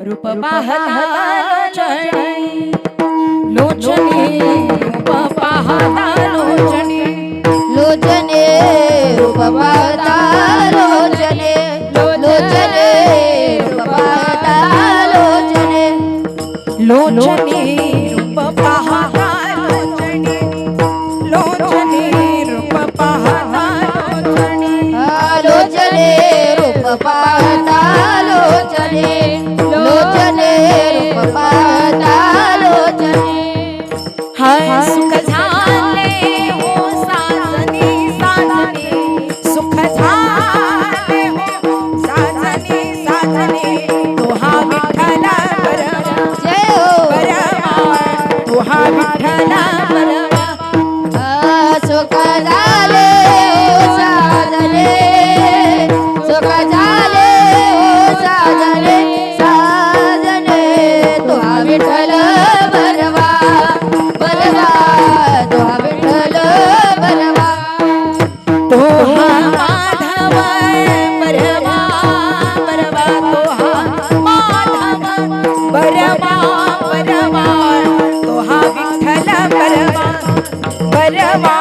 रूप पाहता लोचनी रूप पाहता लोचनी लोचने रूप पाहता लोचने लोचने रूप पाहता लोचने लोचनी रूप पाहता लोचनी लोचनी रूप पाहता लोचनी लोचने रूप पाहता लोचने लोचने रूप पाहता लोचने हाय सुख झाले हो साजनी साजनी सुख झाले हो साजनी साजनी तो हा विठ्ठला बरवा जय हो बरवा तो हा विठ्ठला बरवा सुख झाले हो साजने सुख झाले हो साजने साजने तो हा विठ्ठल बरवा बरवा तो हा विठ्ठल बरवा तो हा माधव बरवा बरवा तो हा माधव बरवा बरवा तो हा विठ्ठल बरवा बरवा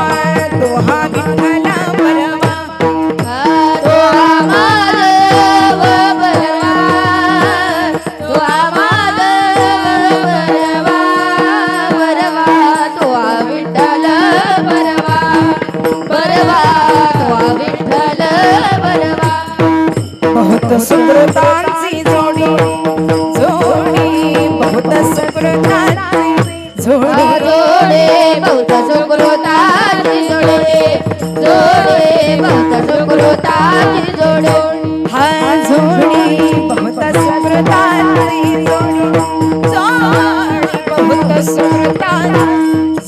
तो हा विठ्ठल बरवा तो हा माधव बरवा तो हा माधव बरवा बरवा तो हा विठ्ठल बरवा बरवा तो हा विठ्ठल बरवा बहुत सुकृतांची जोडी जोडी बहुत सुकृतांची जोडी जोडे बहुत सुकृताची जोडे जोडे बहुत सुकृताची जोडे हा जोडी बहुत सुकृतांची जोडी जोडी बहुत सुकृतांची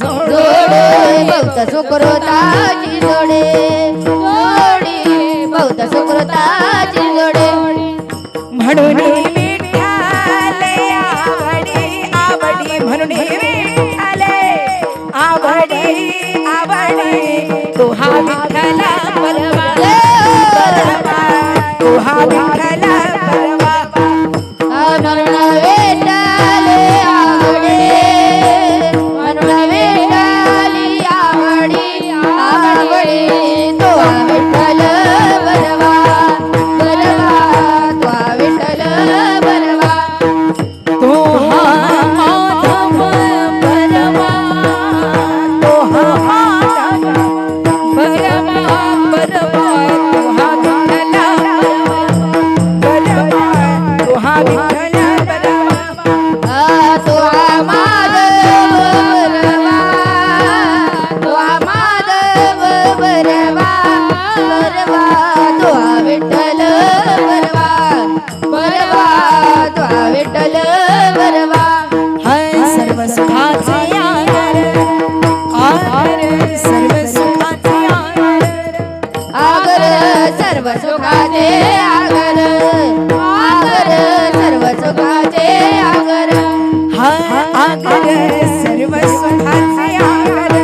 जोडी जोडे बहुत सुकृताची जोडे जोडी बहुत सुकृताची जोडे म्हणून विठ्ठल आवडी आवडी म्हणून विठ्ठल आवडी आवडी तो हा विठ्ठल बरवा बरवा तो हा विठ्ठल बरवा म्हणून विठ्ठले आवडे म्हणून विठ्ठली आवडी आवडी तो हा विठ्ठल बरवा बरवा तो हा विठ्ठल बरवा तो हा माधव बरवा तो हा माधव बरवा बरवा तो हा विठ्ठल बरवा तो हा विठ्ठल बरवा तो हा माधव बरवा तो हा माधव बरवा बरवा तो हा विठ्ठल बरवा बरवा तो हा विठ्ठल बरवा हाय सर्व सुखाचे आगर आगर सर्व सुखाचे आगर आगर सर्व सुखाचे आगर आगर सर्व सुखाचे आगर हाय आगर सर्व सुखाचे आगर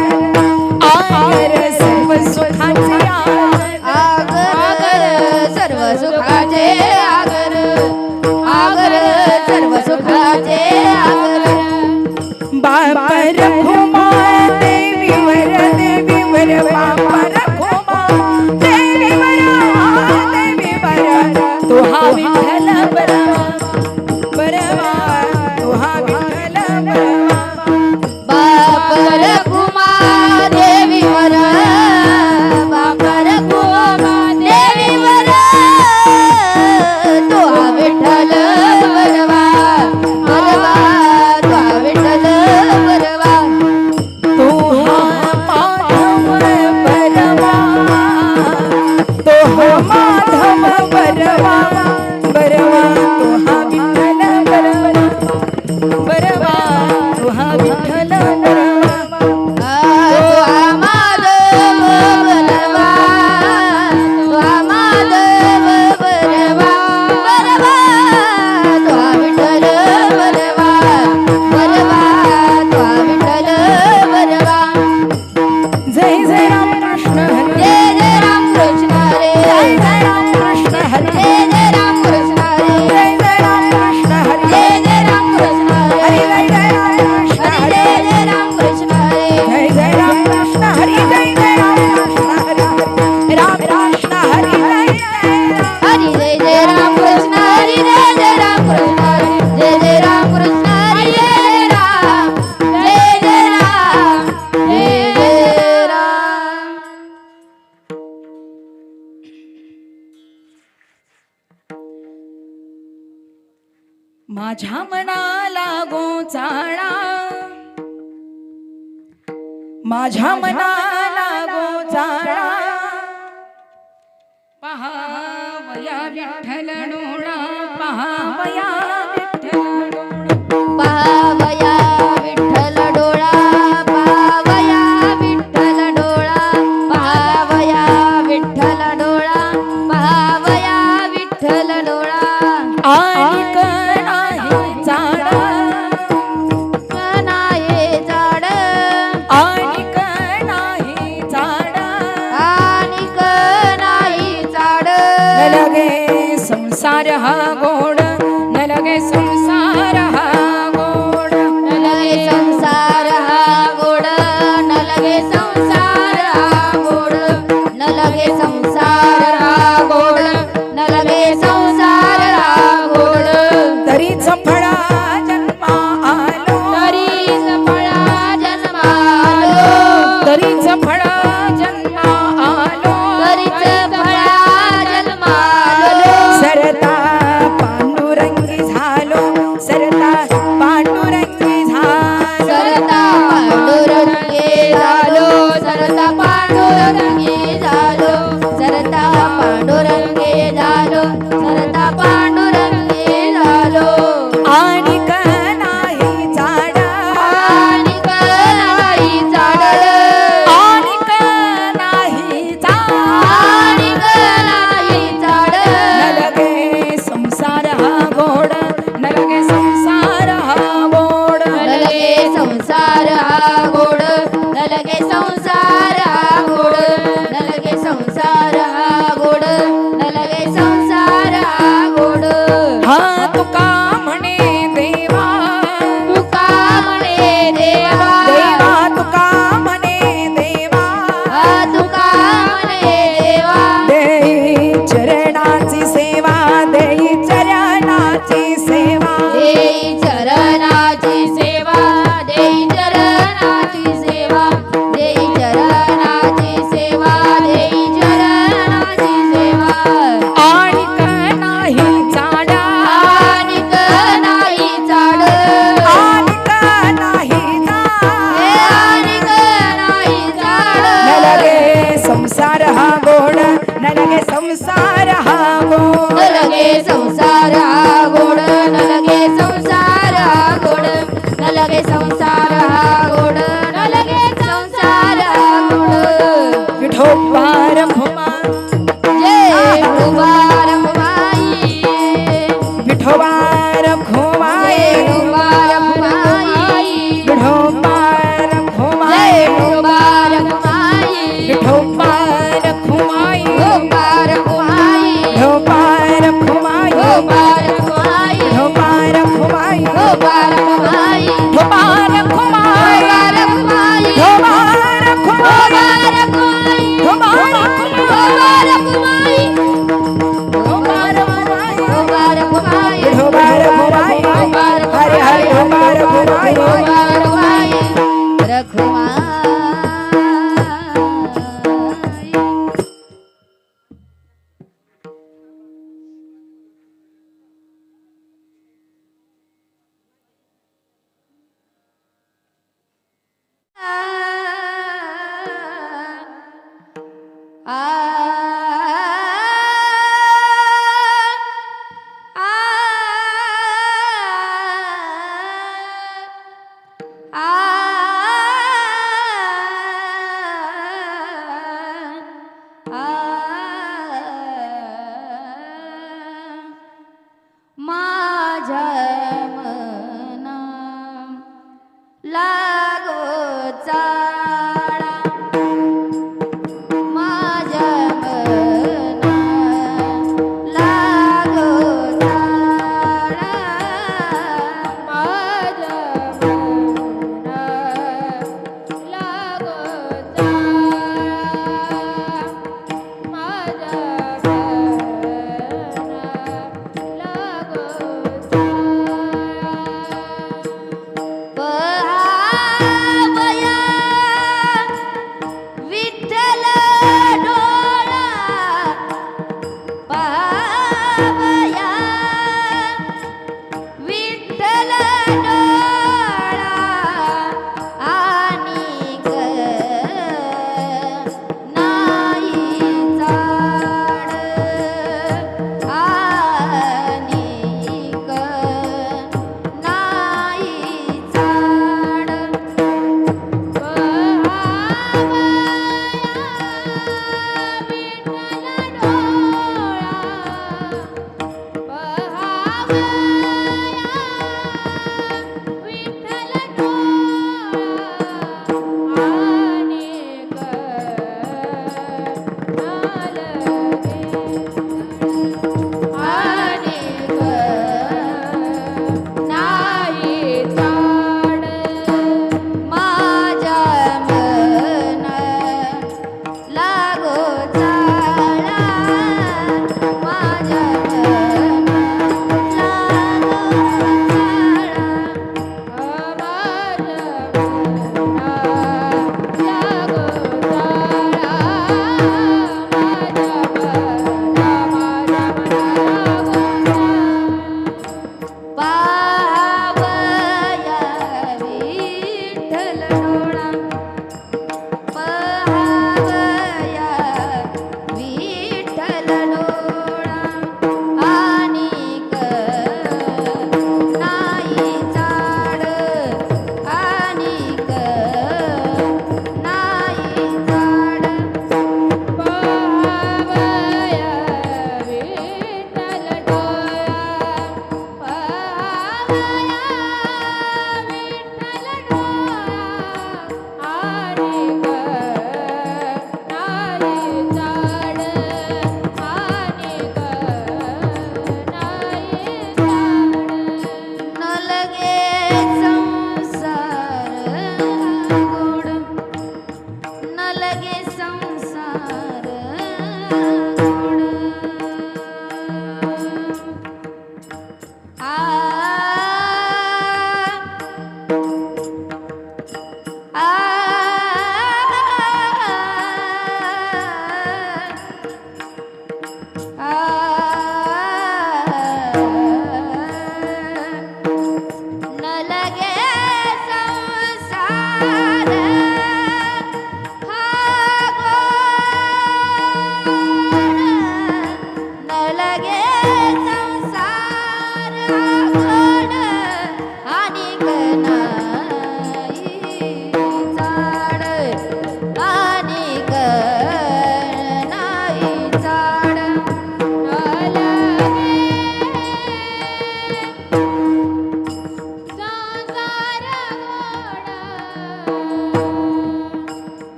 आगर सर्व सुखाचे आगर आगर सर्व सुखाचे आगर आगर सर्व सुखाचे आगर बापर घुमा देवीवर देवीवर बापर घुमा देवीवर तो हा विठ्ठल बरवा बरवा तो हा विठ्ठल बरवा बापर कुमा देवीवर बापर कुमा देवीवर तो हा विठ्ठल बरवा बरवा तो हा विठ्ठल बरवा तो हा माधव बरवा तो हा माधव बरवा बरवा तो हा विठ्ठल बरवा बरवा तो हा विठ्ठल बरवा तो हा माधव बरवा तो हा माधव बरवा बरवा तो हा विठ्ठल बरवा बरवा तो हा माझ्या मनाला गोचाळा माझ्या मनाला गोचाळा पहावया विठ्ठल डोळा पहावया विठ्ठल डोळा पावया विठ्ठल डोळा पावया विठ्ठल डोळा पावया विठ्ठल डोळा पावया विठ्ठल डोळा आणिक नाही चाडा नाही झाड आणिक नाही चाडा आणिक नाही झाड न लगे संसार हा गोड न लगे संसार हा गोड न लगे संसार हा गोड न लगे संसार हा गोड न लगे संसार हा गोड न लगे संसार हा गोड तरीच फळा जन्मा आलो तरीच फळा जन्मालो तरीच फळा जन्मा आलो तरीच फळा जन्मालो सरता पांडुरंगी झालो सरता पांडुरंगी झालो सरता पांडुरंगी झालो सरता पांडुरंगी झालो सरता पांडुरंगी झालो सरता पांडुरंगी झालो आणिक नाही चाडा आणिक नाही झाड आणिक नाही चाडा आणिक नाही झाड न लगे संसार हा गोड न लगे संसार हा गोड न लगे संसार हा गोड न लगे संसार हा गोड न लगे संसार हा गोड न लगे संसार हा गोड हा तुका म्हणे देवा तुका म्हणे देवा देवा तुका म्हणे देवा हा तुका म्हणे देवा देई चरणाची सेवा देई चरणाची सेवा देई चरणाची सेवा देई चरणाची सेवा देई चरणाची सेवा देई चरणाची सेवा आणिक नाही चाडा आणिक नाही झाड आणिक नाही हे आणिक नाही झाड न लगे संसार हा गोड न लगे संसार हा गोड न लगे संसार हा गोड न लगे संसार हा गोड न लगे संसार हा गोड न लगे संसार हा गोड विठोबा रखुमा जय मुबारक माई विठोबा रखुमा जय मुबारक माई विठोबा रखुमा जय मुबारक माई विठोबा रखुमा मुबारक माई विठोबा रखुमा मुबारक माई विठोबा रखुमा मुबारक माई विठोबा रखुमा मुबारक माई विठोबा रखुमा मुबारक माई विठोबा मुबारक माई रखुमा मुबारक माई विठोबा रखुमा हरे हरे विठोबा रखुमा मुबारक माई रखुमाई माझ्या मना लागो चाळा माझ्या मना लागो चाळा माझ्या मना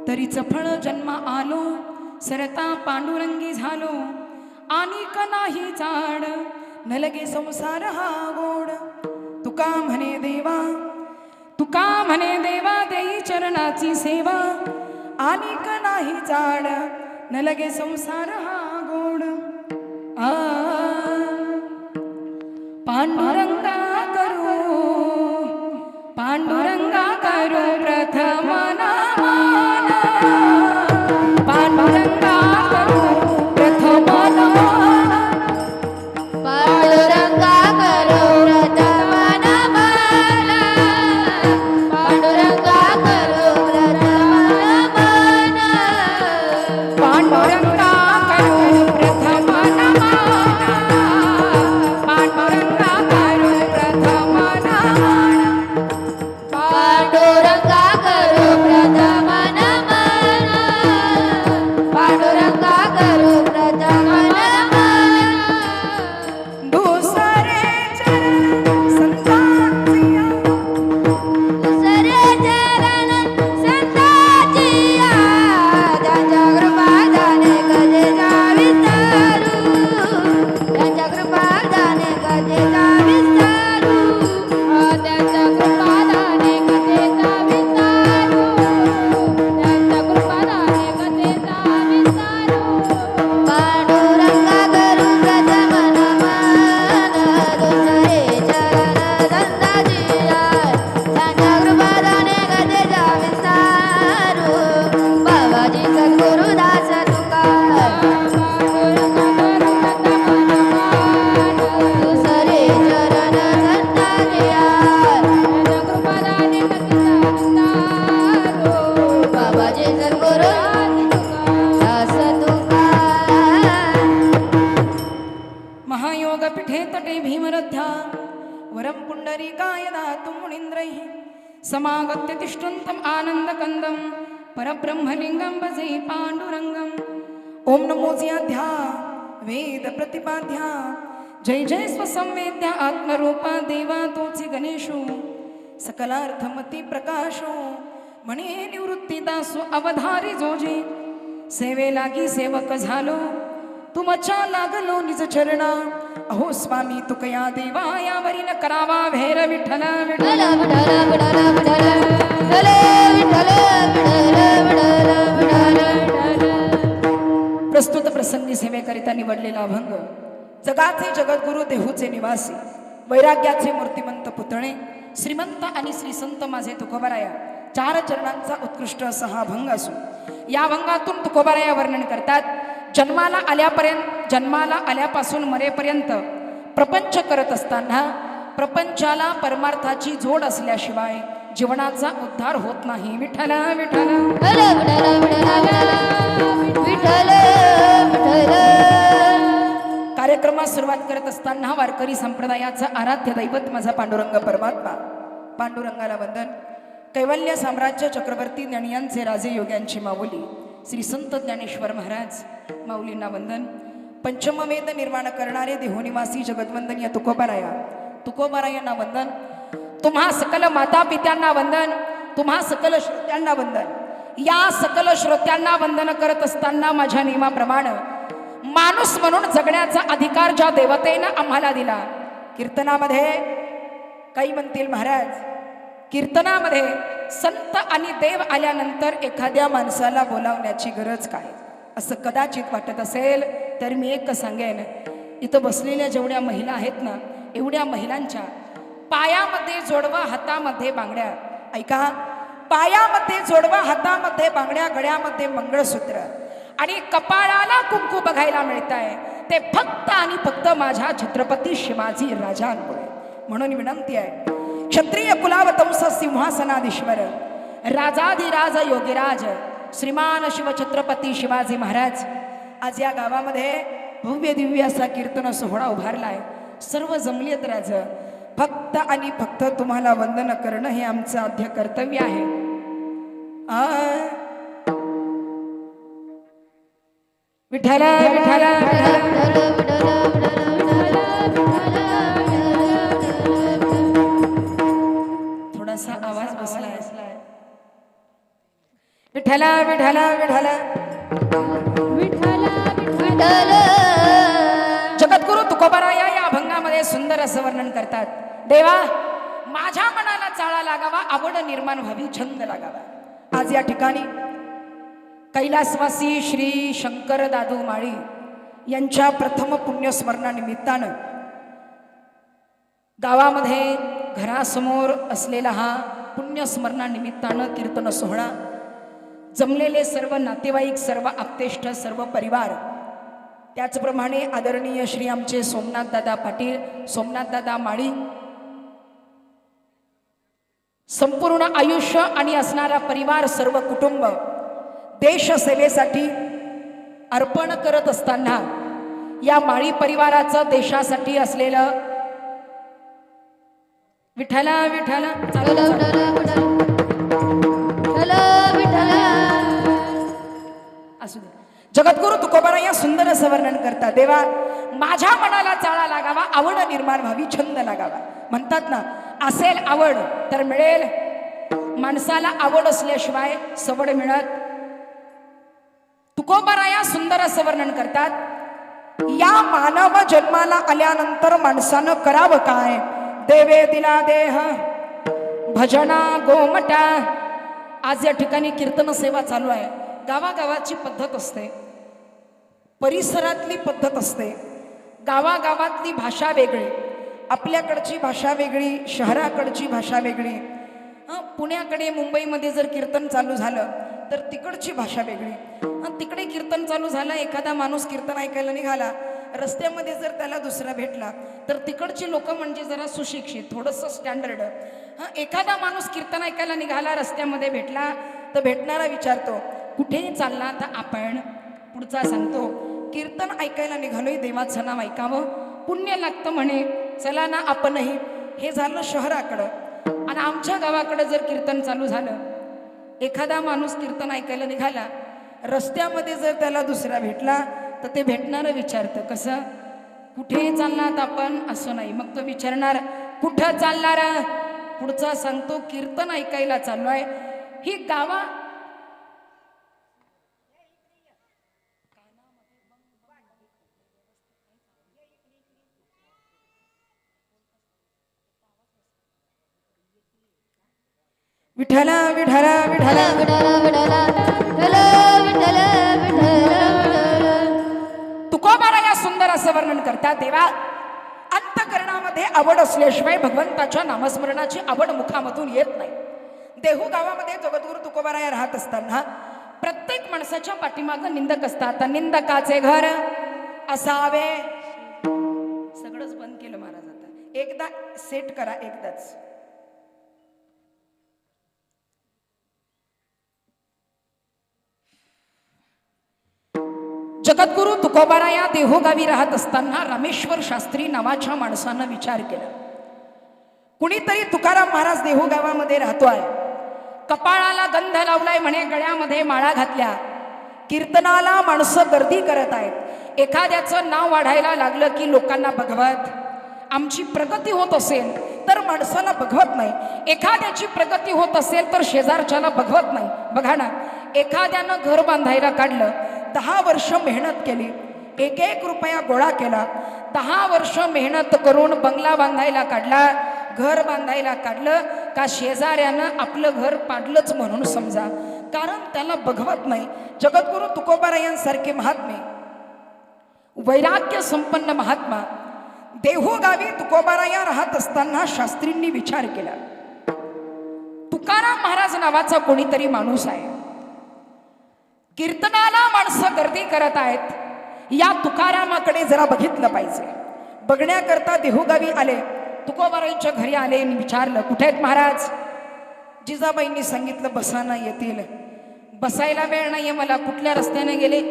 तरीच फळ जन्म आलो सरता पांडुरंगी झालो आनिक नाही चाड न लगे संसार हा गोड तुका म्हणे देवा देई चरणाची सेवा आनिक नाही चाड न लगे संसार हा गोड आ पांडुरंगा करू प्रथम नमन पांडुरंगा करू प्रथम नमन पांडुरंगा करो प्रथम नमन पांडुरंगा करो प्रथम नमन पांडुरंगा करू प्रथम नमन पांडुरंगा करू प्रथम नमन पांडुरंगा करो प्रथम नमन पांडुरंगा करो प्रथम नमन दुसरे चरण संतांचिया दुसरे चरण संतांचिया त्यांच्या कृपादाने गजेचा विस्तारू त्यांच्या कृपादाने गजेचा विस्तारू त्यांच्या कृपादाने गजेचा विस्तारू त्यांच्या कृपादाने गजेचा विस्तारू पांडुरंगा करू प्रथम नमन दुसरे चरण संतांचिया त्यांच्या कृपादाने गजेचा विस्तारू बाबाजी सद्गुरुदास तुकाराम दुसरे चरण संतांचिया त्यांच्या कृपादाने गजेचा विस्तारू बाबाजी सद्गुरुदास तुकाराम महायोग पीठे तटे भीमरथ्या वरं पुंडरीकाय दातुं मुनीन्द्रैः समागत्य तिष्ठन्तं आनन्दकन्दं परब्रह्मलिङ्गं भजे पाण्डुरङ्गम् ॐ नमोऽध्या वेद प्रतिपाद्या जय जय स्वसंवेद्या आत्मरूपा देवा तोची गणेशो सकलार्थमती प्रकाशो म्हणे निवृत्तीदासो अवधारी जोजी सेवे लागी सेवक झालो तुमच्या लागलो निज चरणा अहो स्वामी तुकया देवा यावरी न करावा भेर विठ्ठल विठ्ठल विठ्ठल विठ्ठल विठ्ठल विठ्ठल विठ्ठल विठ्ठल विठ्ठल प्रस्तुत प्रसंगी सेवेकरिता निवडलेला अभंग जगाचे जगद्गुरु देहूचे निवासी वैराग्याचे मूर्तिमंत पुतणे श्रीमंत आणि श्रीसंत माझे तुकोबाराया चार चरणांचा उत्कृष्ट असा हा अभंग असून या अभंगातून तुकोबाराया वर्णन करतात जन्माला आल्यापासून मरेपर्यंत प्रपंच करत असताना प्रपंचाला परमार्थाची जोड असल्याशिवाय जीवनाचा उद्धार होत नाही विठ्ठल विठ्ठल विठ्ठल विठ्ठल कार्यक्रमात सुरुवात करत असताना वारकरी संप्रदायाचा आराध्य दैवत माझा पांडुरंग परमात्मा पांडुरंगाला वंदन कैवल्य साम्राज्य चक्रवर्ती ज्ञानियांचे राजे योग्यांची माऊली श्री संत ज्ञानेश्वर महाराज माऊलींना वंदन पंचमवेद निर्माण करणारे देहोनिवासी जगद्वंदनीय तुकोबारायांना वंदन तुम्हा सकल माता पित्यांना वंदन तुम्हा सकल श्रोत्यांना वंदन या सकल श्रोत्यांना वंदन करत असताना माझ्या नियमाप्रमाणे माणूस म्हणून जगण्याचा अधिकार ज्या देवतेनं आम्हाला दिला कीर्तनामध्ये काही म्हणतील महाराज कीर्तनामध्ये संत आणि देव आल्यानंतर एखाद्या माणसाला बोलावण्याची गरज काय असं कदाचित वाटत असेल तर मी एक सांगेन इथं बसलेल्या जेवढ्या महिला आहेत ना एवढ्या महिलांच्या पायामध्ये जोडवा हातामध्ये बांगड्या ऐका पायामध्ये जोडवा हातामध्ये बांगड्या गळ्यामध्ये मंगळसूत्र आणि कपाळाला कुंकू बघायला मिळत आहे ते फक्त आणि फक्त माझ्या छत्रपती शिवाजी राजांमुळे म्हणून विनंती आहे क्षत्रिय कुलावतंस सिंहासनाधीश्वर राजाधिराज योगीराज श्रीमान शिवछत्रपती शिवाजी महाराज आज या गावामध्ये भव्य दिव्य असा कीर्तन सोहळा उभारलाय सर्व जमलेत राज फक्त आणि फक्त तुम्हाला वंदन करणं हे आमचं आद्य कर्तव्य आहे विठ्ठल विठ्ठल थोडासा आवाज बसलाय विठ्ठला विठ्ठला विठ्ठला विठ्ठला विठ्ठल जगद्गुरु तुकोबाराया या अभंगामध्ये सुंदर असं वर्णन करतात. देवा माझ्या मनाला चाळा लागावा, आवड निर्माण व्हावी, छंद लागावा. आज या ठिकाणी कैलासवासी श्री शंकर दादू माळी यांच्या प्रथम पुण्यस्मरणानिमित्तानं गावामध्ये घरासमोर असलेला हा पुण्यस्मरणानिमित्तानं कीर्तन सोहळा, जमलेले सर्व नातेवाईक, सर्व आप्तेष्ट, सर्व परिवार, त्याचप्रमाणे आदरणीय श्री आमचे सोमनाथ दादा पाटील, सोमनाथ दादा माळी, संपूर्ण आयुष्य आणि असणारा परिवार, सर्व कुटुंब देशसेवेसाठी अर्पण करत असताना या माळी परिवाराचं देशासाठी असलेलं विठ्ठला विठ्ठला विठ्ठल विठ्ठल विठ्ठल असू दे. जगद्गुरु तुकोबारा या सुंदर असं वर्णन करतात. देवा माझ्या मनाला चाळा लागावा, आवड निर्माण व्हावी, छंद लागावा. म्हणतात ना, असेल आवड तर मिळेल. माणसाला आवड असल्याशिवाय सवड मिळत. तुकोबारा या सुंदर असं वर्णन करतात. या मानव जन्माला आल्यानंतर माणसानं करावं काय? देवे दिला देह भजना गोमटा. आज या ठिकाणी कीर्तन सेवा चालू आहे. गावागावाची पद्धत असते, परिसरातली पद्धत असते, गावागावातली भाषा वेगळी, आपल्याकडची भाषा वेगळी, शहराकडची भाषा वेगळी. पुण्याकडे मुंबईमध्ये जर कीर्तन चालू झालं तर तिकडची भाषा वेगळी. तिकडे कीर्तन चालू झालं, एखादा माणूस कीर्तन ऐकायला निघाला, रस्त्यामध्ये जर त्याला दुसरा भेटला तर तिकडची लोक म्हणजे जरा सुशिक्षित, थोडंसं स्टँडर्ड. एखादा माणूस कीर्तन ऐकायला निघाला, रस्त्यामध्ये भेटला तर भेटणारा विचारतो कुठे चालला, तर आपण पुढचा सांगतो कीर्तन ऐकायला निघालोय, देवाचं नाव ऐकावं, पुण्य लागतं म्हणे, चला ना आपणही. हे झालं शहराकडं. आणि आमच्या गावाकडं जर कीर्तन चालू झालं, एखादा माणूस कीर्तन ऐकायला निघाला, रस्त्यामध्ये जर त्याला दुसरा भेटला तर ते भेटणारं विचारतं कसं, कुठे चालणार आपण, असं नाही. मग तो विचारणार कुठं चालणार, पुढचा सांगतो कीर्तन ऐकायला चालू आहे. ही गावा विठ्ठला विठ्ठला विठ्ठला तुकोबारा या सुंदर असं वर्णन करतात. देवा अंतकरणामध्ये आवड असल्याशिवाय भगवंताच्या नामस्मरणाची आवड मुखामधून येत नाही. देहू गावामध्ये जगद्गुरु तुकोबारा या राहत असताना प्रत्येक माणसाच्या पाठीमागं निंदक असतात. निंदकाचे घर असावे. सगळंच बंद केलं महाराज. आता एकदा सेट करा, एकदाच. जगद्गुरु तुकोबारा या देहोगावी राहत असताना रामेश्वर शास्त्री नावाच्या माणसानं विचार केला, कुणीतरी तुकाराम महाराज देहोगावामध्ये राहतोय, कपाळाला गंध लावलाय म्हणे, गळ्यामध्ये माळा घातल्या, कीर्तनाला माणसं गर्दी करत आहेत. एखाद्याचं नाव वाढायला लागलं की लोकांना बघवत, आमची प्रगती होत असेल तर माणसाला बघवत नाही. एखाद्याची प्रगती होत असेल तर शेजारच्याला बघवत नाही. बघा ना, एखाद्यानं घर बांधायला काढलं, 10 वर्ष मेहनत केली, 1-1 रुपया गोळा केला, 10 वर्ष मेहनत करून बंगला बांधायला काढला, घर बांधायला काढलं का शेजाऱ्यानं आपलं घर पाडलंच म्हणून समजा, कारण त्याला बघवत नाही. जगद्गुरु तुकोबारा यांसारखे महात्मे, वैराग्य संपन्न महात्मा देहूगावी तुकोबारा या राहत असताना शास्त्रींनी विचार केला, तुकाराम महाराज नावाचा कोणीतरी माणूस आहे, कीर्तनाला माणसं गर्दी करत आहेत, या तुकारामाकडे जरा बघितलं पाहिजे. बघण्याकरता देहूगावी आले, तुकोबारांच्या घरी आले आणि विचारलं कुठे आहेत महाराज. जिजाबाईंनी सांगितलं बसाना येतील. बसायला वेळ नाहीये मला. कुठल्या रस्त्याने गेले,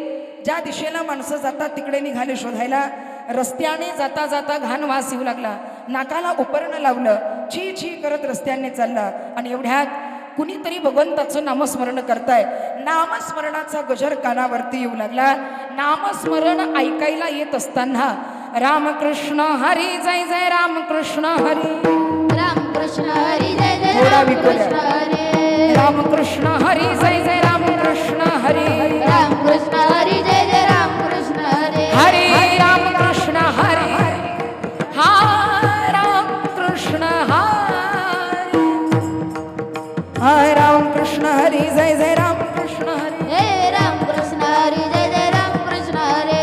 ज्या दिशेला माणसं जातात तिकडे निघाले शोधायला. रस्त्याने जाता जाता घाण वास येऊ लागला, नाकाला उपरणं लावलं, छी छी करत रस्त्याने चालला. आणि एवढ्यात कुणीतरी भगवंताचं नामस्मरण करताय. नामस्मरणाचा गजर कानावरती येऊ लागला. नामस्मरण ऐकायला येत असताना रामकृष्ण हरी जय जय रामकृष्ण हरी, रामकृष्ण हरी जय जय थोडा रामकृष्ण विकोल्या. हरी, रामकृष्ण हरी जय जय रामकृष्ण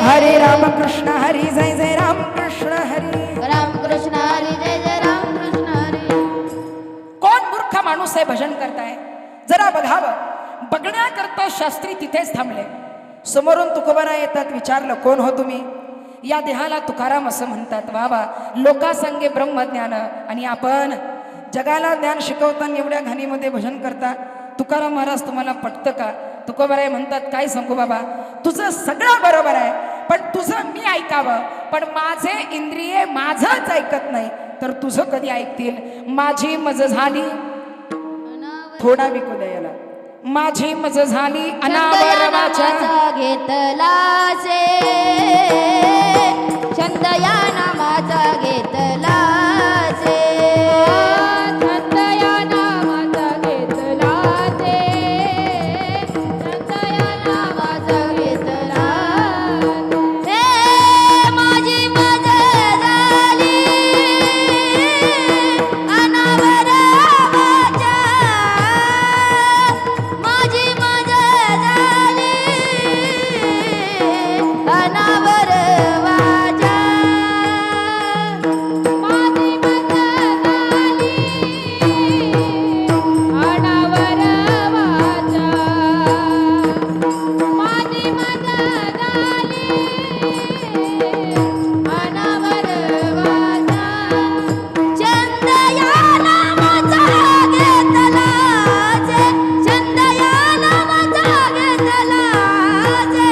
हरे राम कृष्ण हरी जय जय राम कृष्ण हरी. राम कृष्ण हरी जय जय राम कृष्ण हरी. कोण मूर्ख माणूस आहे भजन करताय? जरा बघावं. बघण्याकरता शास्त्री तिथेच थांबले. समोरून तुकोबारा येतात. विचारलं, कोण हो तुम्ही? या देहाला तुकाराम असं म्हणतात. वा वा, लोकासंगे ब्रह्मज्ञान, आणि आपण जगाला ज्ञान शिकवताना एवढ्या घाणीमध्ये भजन करता. तुकाराम महाराज तुम्हाला पटतं का? तुकोबाराय म्हणतात, काय सांगू बाबा, तुझं सगळं बरोबर आहे, पण तुझं मी ऐकावं. पण माझे इंद्रिये माझंच ऐकत नाही, तर तुझं कधी ऐकतील? माझी मज झाली, थोडा विकू द्या याला. माझी मज झाली अनावर वाचा, घेतला से छंद या नामाचा घेतला से. छंद या नामाचा घेतला से. छंद या नामाचा घेतला से. माझी मज झाली अनावर वाचा. माझी मज झाली अनावर वाचा. माझी मज झाली अनावर वाचा. माझी मज झाली अनावर वाचा. छंद या नामाचा घेतला से. छंद या नामाचा घेतला से.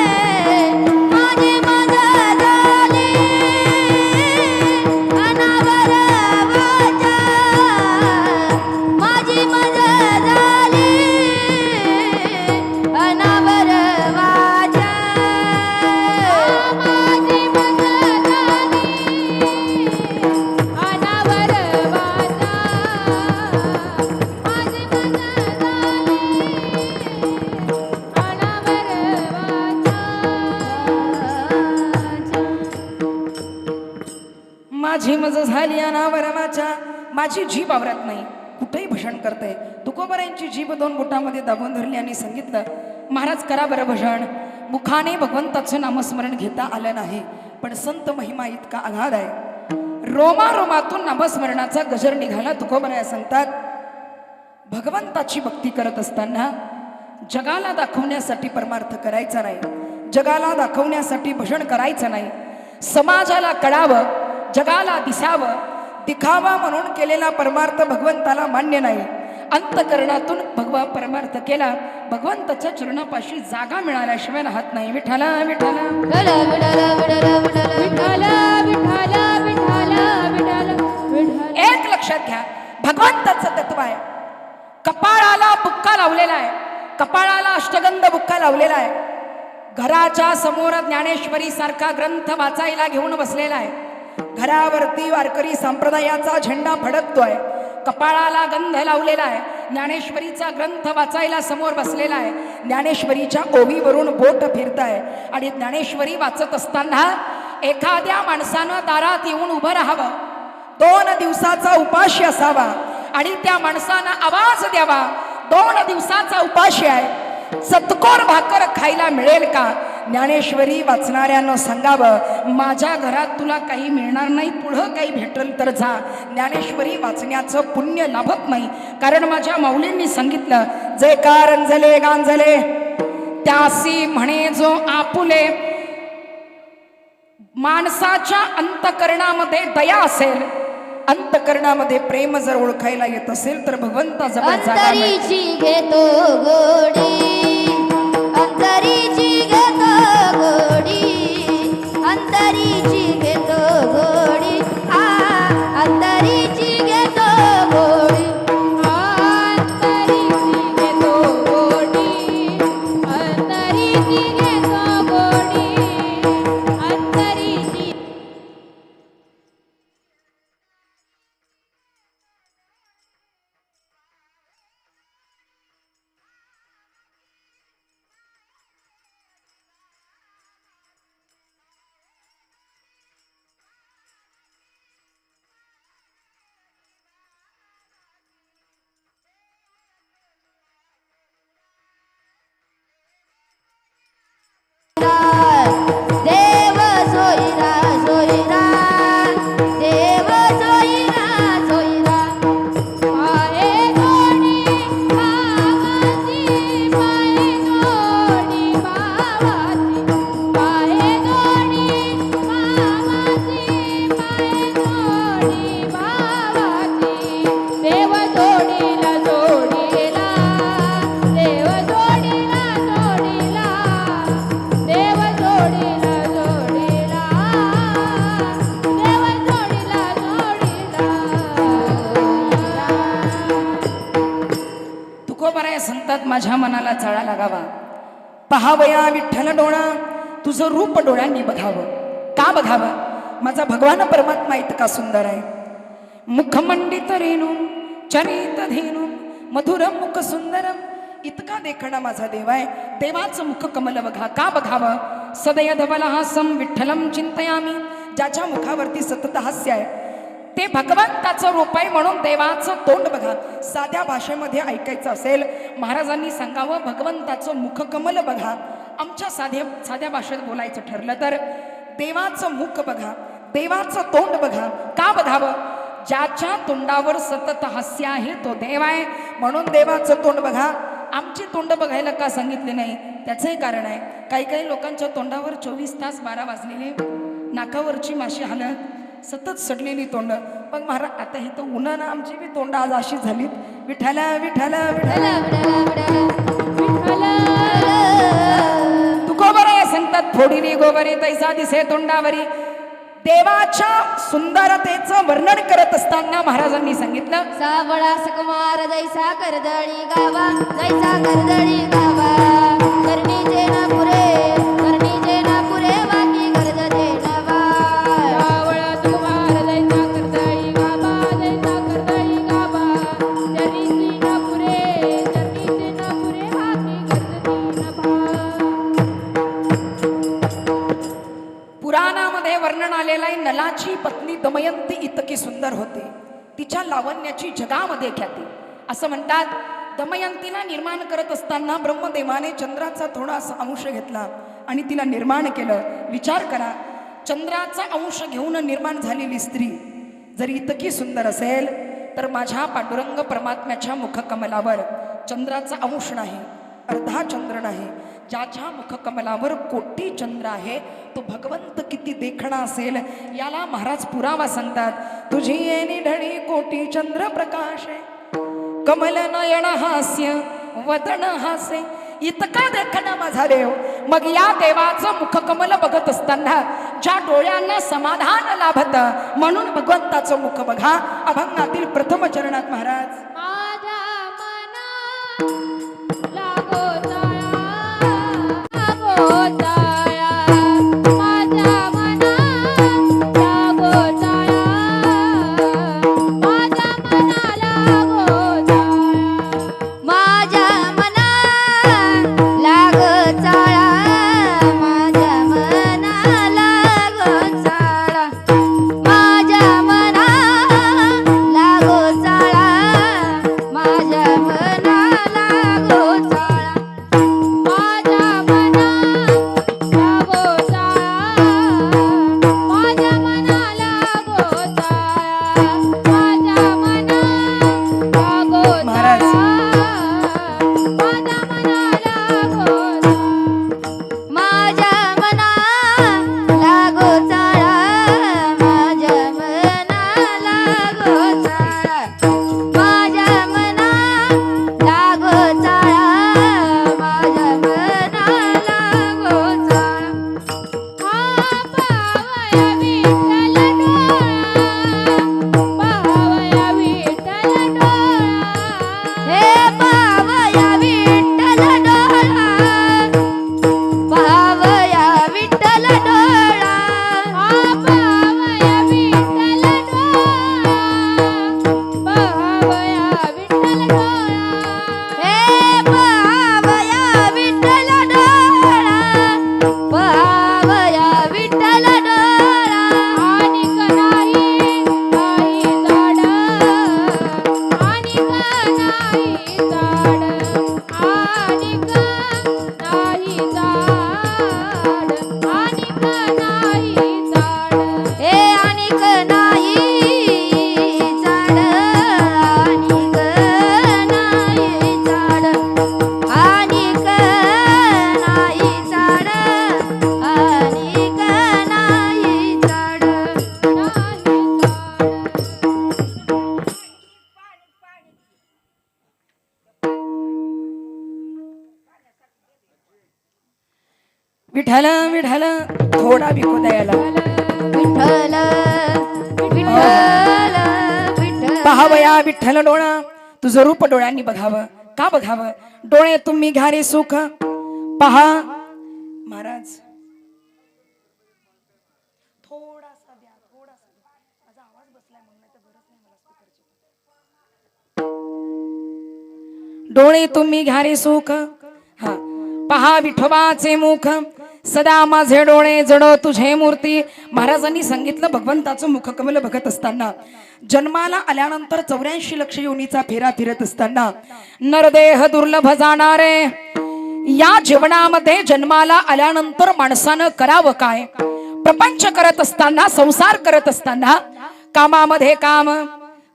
माझी मज झाली अनावर वाचा. माझी मज झाली अनावर वाचा. माझी मज झाली अनावर वाचा. माझी मज माझी मज झाली अनावर वाचा. माझी जीभ आवरत नाही, कुठेही भजन करते. तुकोबारायांची जीभ दोन बोटामध्ये दाबून धरली आणि सांगितलं, महाराज करा बरं भजन. मुखाने भगवंताचं नामस्मरण घेता आलं नाही, पण संत महिमा इतका आघाद आहे. रोमारोमातून नामस्मरणाचा गजर निघाला. तुकोबाराया सांगतात, भगवंताची भक्ती करत असताना जगाला दाखवण्यासाठी परमार्थ करायचा नाही, जगाला दाखवण्यासाठी भजन करायचं नाही. समाजाला कळावं, जगाला दिसावं, दिखावा म्हणून केलेला परमार्थ भगवंताला मान्य नाही. अंतकरणातून भगवा परमार्थ केला, भगवंताच्या चरणापाशी जागा मिळाल्याशिवाय राहत नाही. विठ्ठला विठ्ठला विठ्ठला विठ्ठला विठ्ठला विठ्ठला विठ्ठला विठ्ठला विठ्ठला विठ्ठला. एक लक्षात घ्या, भगवंताचं तत्व आहे. कपाळाला बुक्का लावलेला आहे, कपाळाला अष्टगंध बुक्का लावलेला आहे. घराच्या समोर ज्ञानेश्वरी सारखा ग्रंथ वाचायला घेऊन बसलेला आहे. घरावरती वारकरी संप्रदायाचा झेंडा फडकतोय. कपाळाला गंध लावलेला आहे, ज्ञानेश्वरीचा ग्रंथ वाचायला समोर बसलेला आहे. ज्ञानेश्वरीच्या ओवीवरून बोट फिरताय आणि ज्ञानेश्वरी वाचत असताना एखाद्या माणसानं दारात येऊन उभं राहावं, 2 दिवसाचा उपाशी असावा आणि त्या माणसानं आवाज द्यावा, 2 दिवसाचा उपाशी आहे, चतकोर भाकर खायला मिळेल का? ज्ञानेश्वरी वाचणाऱ्यानं सांगावं, माझ्या घरात तुला काही मिळणार नाही, पुढं काही भेटल तर जा. ज्ञानेश्वरी वाचण्याचं पुण्य लाभत नाही, कारण माझ्या माऊलींनी सांगितलं, जे कारंजले गांजले त्यासी म्हणे जो आपुले. माणसाच्या अंतकरणामध्ये दया असेल, अंतकरणामध्ये प्रेम जर ओळखायला येत असेल तर भगवंताजवळ जागा मिळते. अंतरीची घेतो गोडी, अंतरीची घेतो गोडी, अंतरीची घेतो गोडी. अंतरीची घेतो गोडी, अंतरीची घेतो गोडी, अंतरीची घेतो गोडी, अंतरीची. माझ्या मनाला चळा लागावा. पहावया विठ्ठल डोळा तुझं रूप डोळ्यांनी बघावं. का बघावं? माझा भगवान परमात्मा इतका सुंदर आहे. मुखमंडित रेणू चरित धेनू मधुर मुख सुंदरम, इतका देखणा माझा देव आहे. देवाचं मुख कमल बघा. का बघावं? सदय धवलहासम विठ्ठलम चिंतयामी, ज्याच्या मुखावरती सतत हास्य आहे ते भगवंताचं रूप आहे म्हणून देवाचं तोंड बघा. साध्या भाषेमध्ये ऐकायचं असेल, महाराजांनी सांगावं भगवंताचं मुखकमल बघा. आमच्या साध्या भाषेत बोलायचं ठरलं तर देवाचं मुख बघा, देवाचं तोंड बघा. का बघावं? ज्याच्या तोंडावर सतत हास्य आहे तो देव आहे म्हणून देवाचं तोंड बघा. आमची तोंड बघायला का सांगितले नाही त्याचंही कारण आहे. काही काही लोकांच्या तोंडावर 24 तास 12 वाजलेले, नाकावरची माशी हालत, सतत सडलेली तोंड. मग महाराज आता ही तर उन्हानं आमची बी तोंड आज अशी झालीत. विठ्ठला विठ्ठला विठ्ठला तुकोबरे सांगतात फोडीने गोबरे तैसा दिसे तोंडावरी. देवाच्या सुंदरतेचं वर्णन करत असताना महाराजांनी सांगितलं सावळा सुकुमार जैसा कर्दळी गावा, जैसा कर्दळी गावा. करणीचे ना पुरे, करणीचे ना पुरे, बाकी कर्दचे नवा. सावळा सुकुमार जैसा कर्दळी गावा, जैसा कर्दळी गावा. करणीचे ना पुरे, करणीचे ना पुरे, बाकी कर्दचे नवा. पुराणामध्ये वर्णन आलेलं आहे नलाची पत्नी दमयंती इतकी सुंदर होते, तिच्या लावण्याची जगामध्ये ख्याती. असं म्हणतात दमयंतीला निर्माण करत असताना ब्रह्मदेवाने चंद्राचा थोडासा अंश घेतला आणि तिला निर्माण केलं. विचार करा, चंद्राचा अंश घेऊन निर्माण झालेली स्त्री जर इतकी सुंदर असेल तर माझ्या पांडुरंग परमात्म्याच्या मुखकमलावर चंद्राचा अंश नाही, अर्धा चंद्र नाही, ज्याच्या मुखकमलावर कोटी चंद्र आहे तो भगवंत किती देखणा असेल याला महाराज पुरावा सांगतात. तुझी येणी ढळी कोटी चंद्र प्रकाश, कमल नयन हास्य वदन हासे, इतका देखणा माझा देव. मग या देवाचं मुखकमल बघत असताना ज्या डोळ्यांना समाधान लाभत म्हणून भगवंताचं मुख बघा. अभंगातील प्रथम चरणात महाराज माझ्या मना लागो जाया, माझ्या मना लागो जाया, माझ्या मना लागो जाया. माझ्या मना लागो जाया, माझ्या मना लागो जाया, माझ्या मना लागो जाया, माझ्या मना लागो जाया, माझ्या मना लागो जाया, माझ्या मना लागो जाया, माझ्या मना लागो महाराज. जाया, माझ्या मना लागो जाया, माझ्या मना लागो जाया, माझ्या मना लागो जाया, माझ्या मना लागो जाया, माझ्या मना लागो जाया. हा पावया विठ्ठल डोळा, पावया विठ्ठल डोळा, हे पावया विठ्ठल डोळा, पावया विठ्ठल डोळा, हा पावया विठ्ठल डोळा, पावया विठ्ठल डोळा, हे पावया विठ्ठल डोळा, पावया विठ्ठल डोळा. आणिक नाही काही जाड, आणिक नाही जाड, आणिक नाही जाड, आणिक नाही जाड, हे आणिक नाही जाड, आणिक नाही जाड, आणिक नाही जाड, आणिक नाही जाड, विठ्ठल विठ्ठल थोडा विकू द्यायला. विठ्ठल विठ्ठल विठ्ठल. पहावया विठ्ठल डोळा तुझं रूप डोळ्यांनी बघावं. का बघावं? डोळे तुम्ही घ्या रे सुख पहा. महाराज थोडासा द्या, थोडासा द्या. माझा आवाज बसलाय म्हणून, नाही तर गरज नाही मला स्पीकरची. डोळे तुम्ही घ्या रे सुख हा पहा विठोबाचे मुख, सदा माझे डोळे जड तुझे मूर्ती. महाराजांनी सांगितलं भगवंताचं मुखकमल बघत असताना, जन्माला आल्यानंतर 84 लक्ष योनीचा फेरा फिरत असताना, नरदेह दुर्लभ जाणारे या जीवनामध्ये जन्माला आल्यानंतर माणसानं करावं काय? प्रपंच करत असताना, संसार करत असताना, कामामध्ये काम,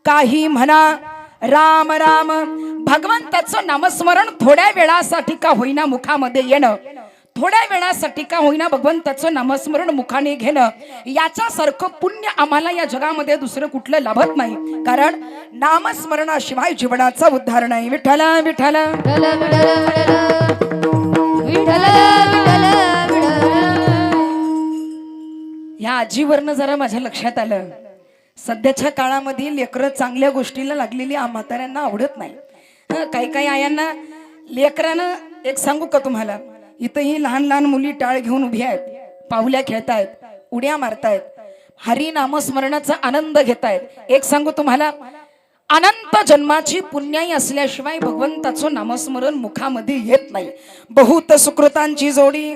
काही म्हणा राम राम, भगवंताचं नामस्मरण थोड्या वेळासाठी का होईना मुखामध्ये येणं, थोड्या वेळासाठी का होईना भगवंताचं नामस्मरण मुखाने घेणं, याच्यासारखं पुण्य आम्हाला या जगामध्ये दुसरं कुठलं लाभत नाही. कारण नामस्मरणाशिवाय जीवनाचा उद्धार नाही. विठ्ठल विठ्ठल विठ्ठल विठ्ठल विठ्ठल विठ्ठल. या आजीवरनं जरा माझ्या लक्षात आलं, सध्याच्या काळामध्ये लेकरं चांगल्या गोष्टीला लागलेली म्हाताऱ्यांना आवडत नाही. काही काही आयांना लेकरानं, एक सांगू का तुम्हाला, इथं ही लहान लहान मुली टाळ घेऊन उभी आहेत, पावल्या खेळतायत, उड्या मारतायत, हरी नामस्मरणाचा आनंद घेतायत. एक सांगू तुम्हाला, अनंत जन्माची पुण्याई असल्याशिवाय भगवंताचं नामस्मरण मुखामध्ये येत नाही. बहुत सुकृतांची जोडी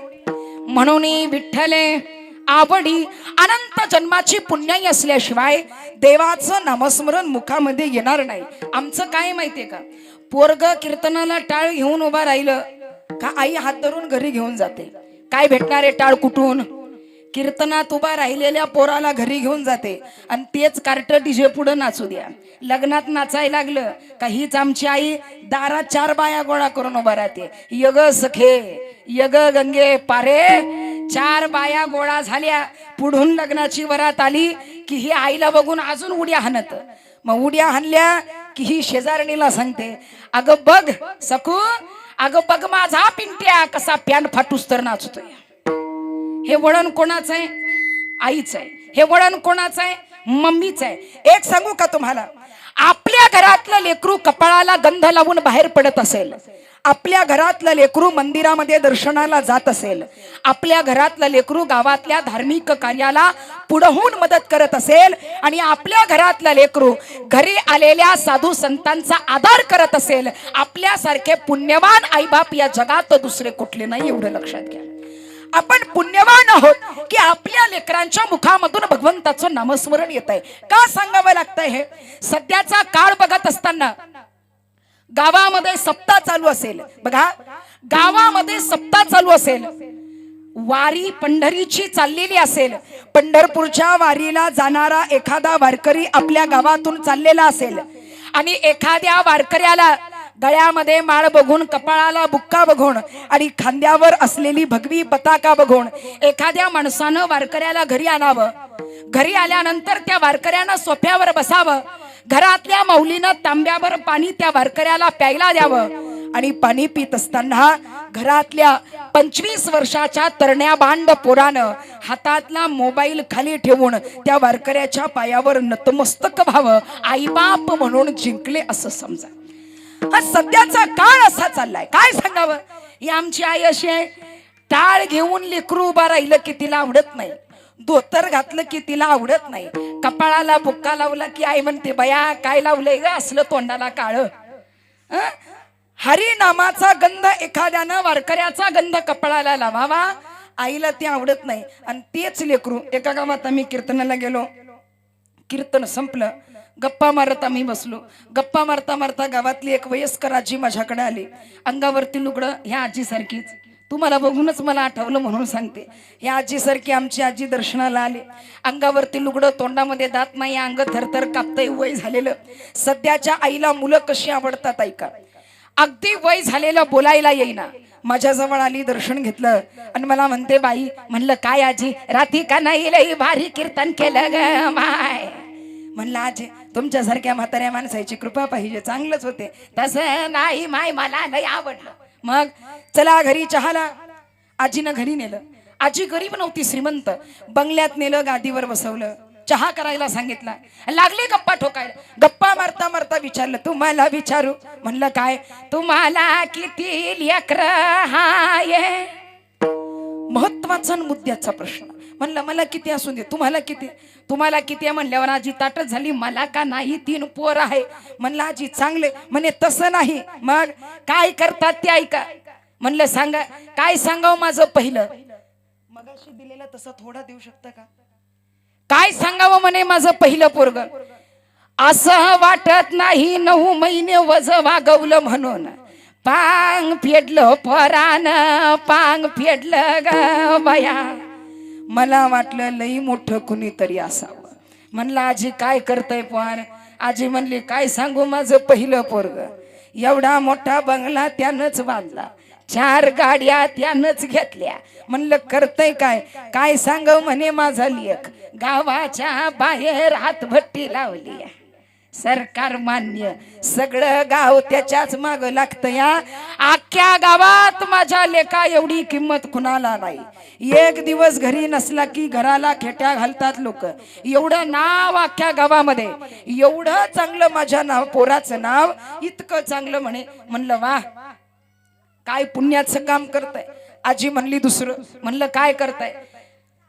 म्हणून विठ्ठले आवडी. अनंत जन्माची पुण्याई असल्याशिवाय देवाचं नामस्मरण मुखामध्ये येणार नाही. आमचं काय माहितीये का, पोरग कीर्तनाला टाळ घेऊन उभा राहिलं का आई हात धरून घरी घेऊन जाते. काय भेटणार आहे टाळ कुठून? कीर्तनात उभा राहिलेल्या पोराला घरी घेऊन जाते आणि तेच कार्ट डीजे पुढे नाचू द्या. लग्नात नाचायला लागलं का हीच आमची आई दारात 4 बाया गोळा करून उभा राहते. यग सखे यग गंगे पारे, 4 बाया गोळा झाल्या, पुढून लग्नाची वरात आली की ही आईला बघून अजून उड्या हाणत. मग उड्या हाणल्या की ही शेजारणीला सांगते, अगं बघ सकू, अगं बघ माझा पिंट्या कसा पॅन फाटूस तर नाचतोय. हे वळण कोणाचं आहे? आईच आहे. हे वळण कोणाचं आहे? मम्मीच आहे. एक सांगू का तुम्हाला, आपल्या घरातलं लेकरू कपाळाला गंध लावून बाहेर पडत असेल, आपल्या घरातलं लेकरू मंदिरामध्ये दर्शनाला जात असेल, आपल्या घरातलं लेकरू गावातल्या धार्मिक कार्याला पुढहून मदत करत असेल, आणि आपल्या घरातलं लेकरू घरी आलेल्या साधू संतांचा आदर करत असेल, आपल्यासारखे पुण्यवान आईबाप या जगात दुसरे कुठले नाही. एवढं लक्षात घ्या. आपण पुण्यवान आहोत की आपल्या लेकरांच्या मुखामधून भगवंताचं नामस्मरण येत आहे. का सांगावं लागतंय हे? सध्याचा काळ बघत असताना गावामध्ये सप्ताह चालू असेल, बघा गावामध्ये सप्ताह चालू असेल, वारी पंढरीची चाललेली असेल, पंढरपूरच्या वारीला जाणारा एखादा वारकरी आपल्या गावातून चाललेला असेल, आणि एखाद्या वारकऱ्याला गळ्यामध्ये माळ बघून, कपाळाला बुक्का बघून आणि खांद्यावर असलेली भगवी पताका बघून एखाद्या माणसानं वारकऱ्याला घरी आणावं. घरी आल्यानंतर त्या वारकऱ्यानं सोफ्यावर बसावं, घरातल्या माऊलीनं तांब्यावर पाणी त्या वारकऱ्याला प्यायला द्यावं, आणि पाणी पित असताना घरातल्या 25 वर्षाच्या तरण्या बांड पोरानं हातातला मोबाईल खाली ठेवून त्या वारकऱ्याच्या पायावर नतमस्तक व्हावं, आईबाप म्हणून जिंकले असं समजा. हा सध्याचा काळ असा चाललाय. काय सांगावं, ही आमची आई अशी आहे, टाळ घेऊन लेकरू उभा राहिलं की तिला आवडत नाही, धोतर घातलं की तिला आवडत नाही, कपाळाला बुक्का लावला की आई म्हणते बया काय लावलंय ग असलं तोंडाला काळ. हरी नामाचा गंध एखाद्यानं वारकऱ्याचा गंध कपाळाला लावावा, आईला ते आवडत नाही. आणि तेच लेकरू, एका गावात आम्ही कीर्तनाला गेलो, कीर्तन संपलं, गप्पा मारत आम्ही बसलो. गप्पा मारता मारता गावातली एक वयस्कर आजी माझ्याकडे आली, अंगावरती लुगडं, ह्या आजी सारखीच, तुम्हाला बघूनच मला आठवलं म्हणून सांगते, ह्या आजी सारखी आमची आजी दर्शनाला आली, अंगावरती लुगडं, तोंडामध्ये दात नाही, अंग थरथर कापतंय, वय झालेलं. सध्याच्या आईला मुलं कशी आवडतात ऐका, अगदी वय झालेलं बोलायला येईना, माझ्याजवळ आली, दर्शन घेतलं आणि मला म्हणते बाई, म्हणलं काय आजी, रात्री का नाही लई भारी कीर्तन केलं ग माय. म्हणलं आजी तुमच्यासारख्या म्हाताऱ्या माणसाची कृपा पाहिजे, चांगलंच होते. तसं नाही माय, मला लई आवडलं. मग चला घरी चहाला. आजीनं घरी नेलं. आजी गरीब नव्हती, श्रीमंत. बंगल्यात नेलं, गादीवर बसवलं, चहा करायला सांगितला, लागले गप्पा ठोकायला. गप्पा मारता मारता विचारलं, तुम्हाला विचारू? म्हणलं काय? तुम्हाला किती लेकरं हाय? महत्वाचा मुद्द्याचा प्रश्न. म्हणलं मला किती असून दे, तुम्हाला किती? तुम्हाला किती आहे म्हणल्यावर आजी ताटच झाली. मला का नाही, 3 पोर आहे. म्हणलं आजी चांगले. म्हणे तसं नाही, मग काय करतात ते ऐका. म्हणलं सांगा. काय सांगाव माझं पहिलं? मगाशी दिलेला तसा थोडा देऊ शकता का? काय सांगावं म्हणे माझं पहिलं पोरग. असं वाटत नाही 9 महिने वज वागवलं म्हणून. पांग फेडलं पोरान, पांग फेडलं ग बाया. मला वाटलं लई मोठं कुणीतरी असावं. म्हणलं आजी काय करतय पोर? आजी म्हणली काय सांगू, माझं पहिलं पोरग. एवढा मोठा बंगला त्यानंच बांधला, 4 गाड्या त्यानंच घेतल्या. म्हणलं करतय काय? काय सांगव म्हणे माझा लेक गावाच्या बाहेर हातभट्टी लावली. सरकार मान्य, सगळं गाव त्याच्याच माग लागतं. या अख्ख्या गावात माझ्या लेका एवढी किंमत कुणाला नाही. एक दिवस घरी नसला की घराला खेट्या घालतात लोक. एवढं नाव अख्ख्या गावामध्ये, एवढं चांगलं माझ्या नाव पोराचं नाव, इतकं चांगलं म्हणे. म्हणलं वा, काय पुण्याचं काम करताय? आजी म्हणली दुसरं. म्हणलं काय करताय?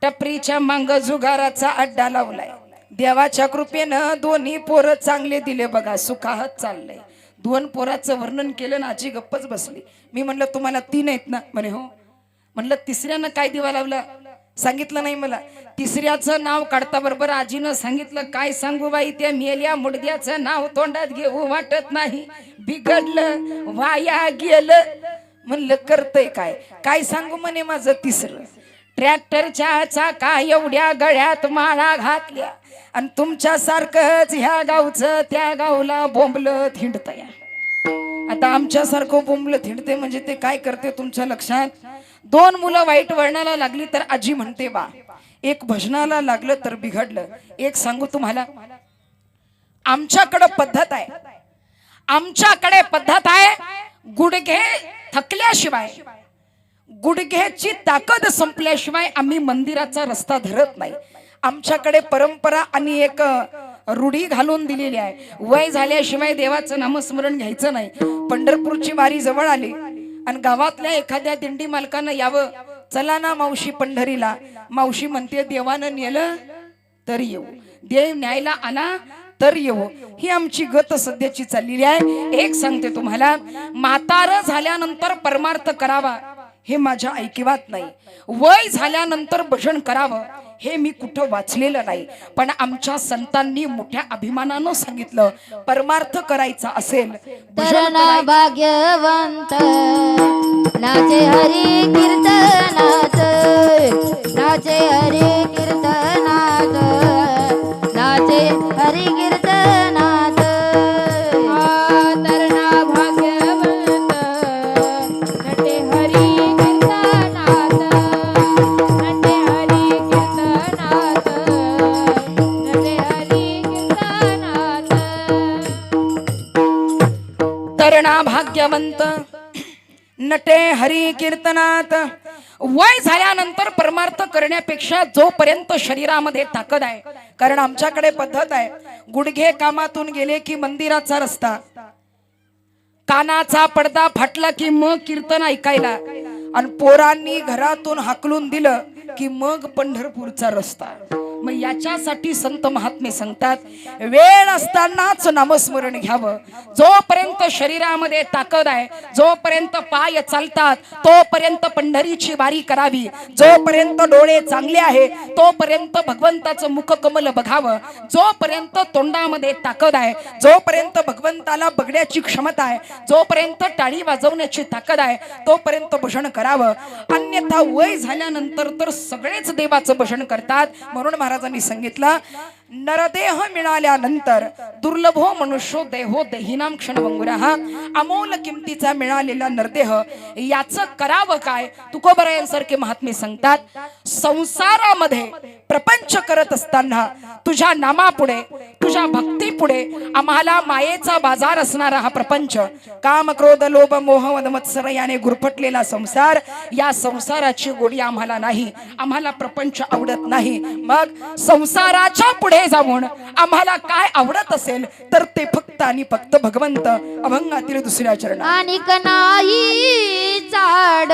टपरीच्या मांग जुगाराचा अड्डा लावलाय. देवाच्या कृपेनं 2 पोरं चांगले दिले बघा, सुखाहत चाललंय. 2 पोराचं वर्णन केलं ना आजी गप्पच बसली. मी म्हणलं तुम्हाला 3 आहेत ना? म्हणे हो. म्हणलं तिसऱ्यानं काय दिवा लावला? सांगितलं नाही मला. तिसऱ्याचं नाव काढता बरोबर आजीनं सांगितलं, काय सांगू बाई, त्या मेल्या मुडद्याचं नाव तोंडात घेऊ वाटत नाही. बिघडलं, वाया गेलं. म्हणलं करतय काय? काय सांगू म्हणे माझं तिसरं. ट्रॅक्टरच्या चाका एवढ्या गळ्यात माळा घातल्या, आणि तुमच्या सारखंच ह्या गावचं त्या गावला बोंबलं थिंडतय. आता आमच्या सारखं बोंबलं थिंडते म्हणजे ते काय करते तुमच्या लक्षात? 2 मुलं वाईट वळणाला लागली तर आजी म्हणते बा, एक भजनाला लागलं तर बिघडलं. एक सांगू तुम्हाला, आमच्याकडे पद्धत आहे. आमच्याकडे पद्धत आहे, गुडघे थकल्याशिवाय, गुडघ्याची ताकद संपल्याशिवाय आम्ही मंदिराचा रस्ता धरत नाही. आमच्याकडे परंपरा आणि एक रूढी घालून दिलेली आहे, वय झाल्याशिवाय देवाचं नामस्मरण घ्यायचं नाही. पंढरपूरची वारी जवळ आली आणि गावातल्या एखाद्या दिंडी मालकानं यावं, चला ना मावशी पंढरीला. मावशी म्हणते देवानं नेलं तर येऊ, देव न्यायला आला तर येऊ. ही आमची गत सध्याची चाललेली आहे. एक सांगते तुम्हाला, म्हातारं झाल्यानंतर परमार्थ करावा हे माझ्या ऐकिवात नाही. वय झाल्यानंतर भजन करावं हे मी कुठं वाचलेलं नाही. पण आमच्या संतांनी मोठ्या अभिमानानं सांगितलं, परमार्थ करायचा असेल तरण भाग्यवंत नाचे हरी कीर्तनात, नाचे हरी कीर्तनात, नाचे हरी कीर्तनात. तरण भाग्यवंत नटे हरी कीर्तनात, नटे हरी कीर्तनात, नटे हरी कीर्तनात. तरणा भाग्यवंत नटे हरी कीर्तनात. वय झाल्यानंतर परमार्थ करण्यापेक्षा जोपर्यंत शरीरामध्ये ताकद आहे, कारण आमच्याकडे पद्धत आहे, गुडघे कामातून गेले की मंदिराचा रस्ता, कानाचा पडदा फाटला की मग कीर्तन ऐकायला, आणि पोरांनी घरातून हाकलून दिलं की मग पंढरपूरचा रस्ता. मग याच्यासाठी संत महात्मे सांगतात, वेळ असतानाच नामस्मरण घ्यावं. जोपर्यंत शरीरामध्ये ताकद आहे, जोपर्यंत पाय चालतात, तोपर्यंत पंढरीची वारी करावी. जोपर्यंत डोळे चांगले आहे तोपर्यंत भगवंताचं मुखकमल बघावं. जोपर्यंत तोंडामध्ये ताकद आहे, जोपर्यंत भगवंताला बघण्याची क्षमता आहे, जोपर्यंत टाळी वाजवण्याची ताकद आहे, तोपर्यंत भजन करावं. अन्यथा वय झाल्यानंतर तर सगळेच देवाचं भजन करतात. म्हणून महाराजांनी सांगितलं, नरदेह मिळाल्यानंतर दुर्लभो मनुष्यो देहो देहिनाम क्षणभंगुरः, अमोल किमतीचा मिळालेला नरदेह याचं करावं काय? तुकोबरायांसारखे महात्मे सांगतात, संसारामध्ये प्रपंच करत असताना तुझ्या नामापुढे, तुझ्या भक्तीपुढे आम्हाला मायेचा बाजार असणारा हा प्रपंच, काम क्रोध लोभ मोह मद मत्सर याने गुरफटलेला संसार, या संसाराची गोडी आम्हाला नाही, आम्हाला प्रपंच आवडत नाही. मग संसाराच्या पुढे जाऊन आम्हाला काय आवडत असेल तर ते फक्त आणि फक्त भगवंत. अभंगातील दुसऱ्या चरणात. अनिक नाही चाड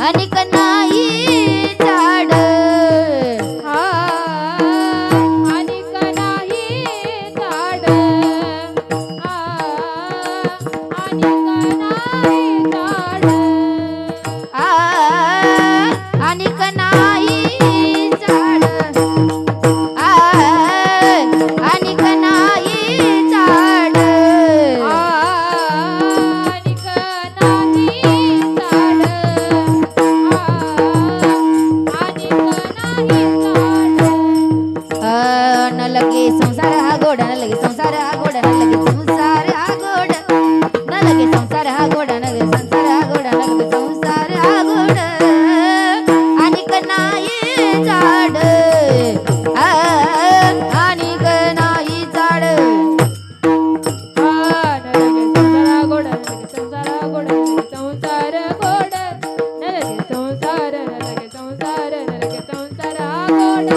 अनिक नाही चाड अनिक नाही चाड अनिक नाही चाड अनिक नाही चाड अनिक नाही चाड अनिक नाही चाड न लगे संसार हा गोड, न लगे संसार हा गोड, न लगे संसार हा गोड, न लगे संसार हा गोड, न लगे संसार हा गोड, न लगे संसार हा गोड अनिक नाही चाड अनिक नाही चाड न लगे संसार हा गोड, न लगे संसार हा गोड, न लगे संसार गोड, न लगे संसार, न लगे संसार, न लगे संसार हा गोड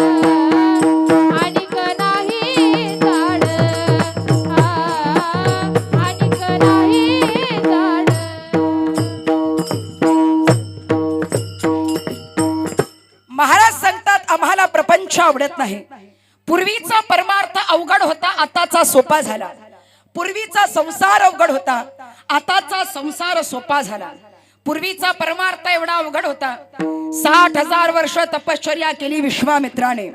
अनिक नाही चाड अनिक नाही चाड. महाराज सांगतात आम्हाला प्रपंच आवडत नाही. पूर्वीचा परमार्थ अवघड होता, आताचा सोपा झाला. पूर्वीचा संसार अवघड होता, आताचा संसार सोपा झाला. पूर्वीचा परमार्थ एवढा अवघड होता. 60,000 वर्ष तपश्चर्या केली विश्वामित्राने.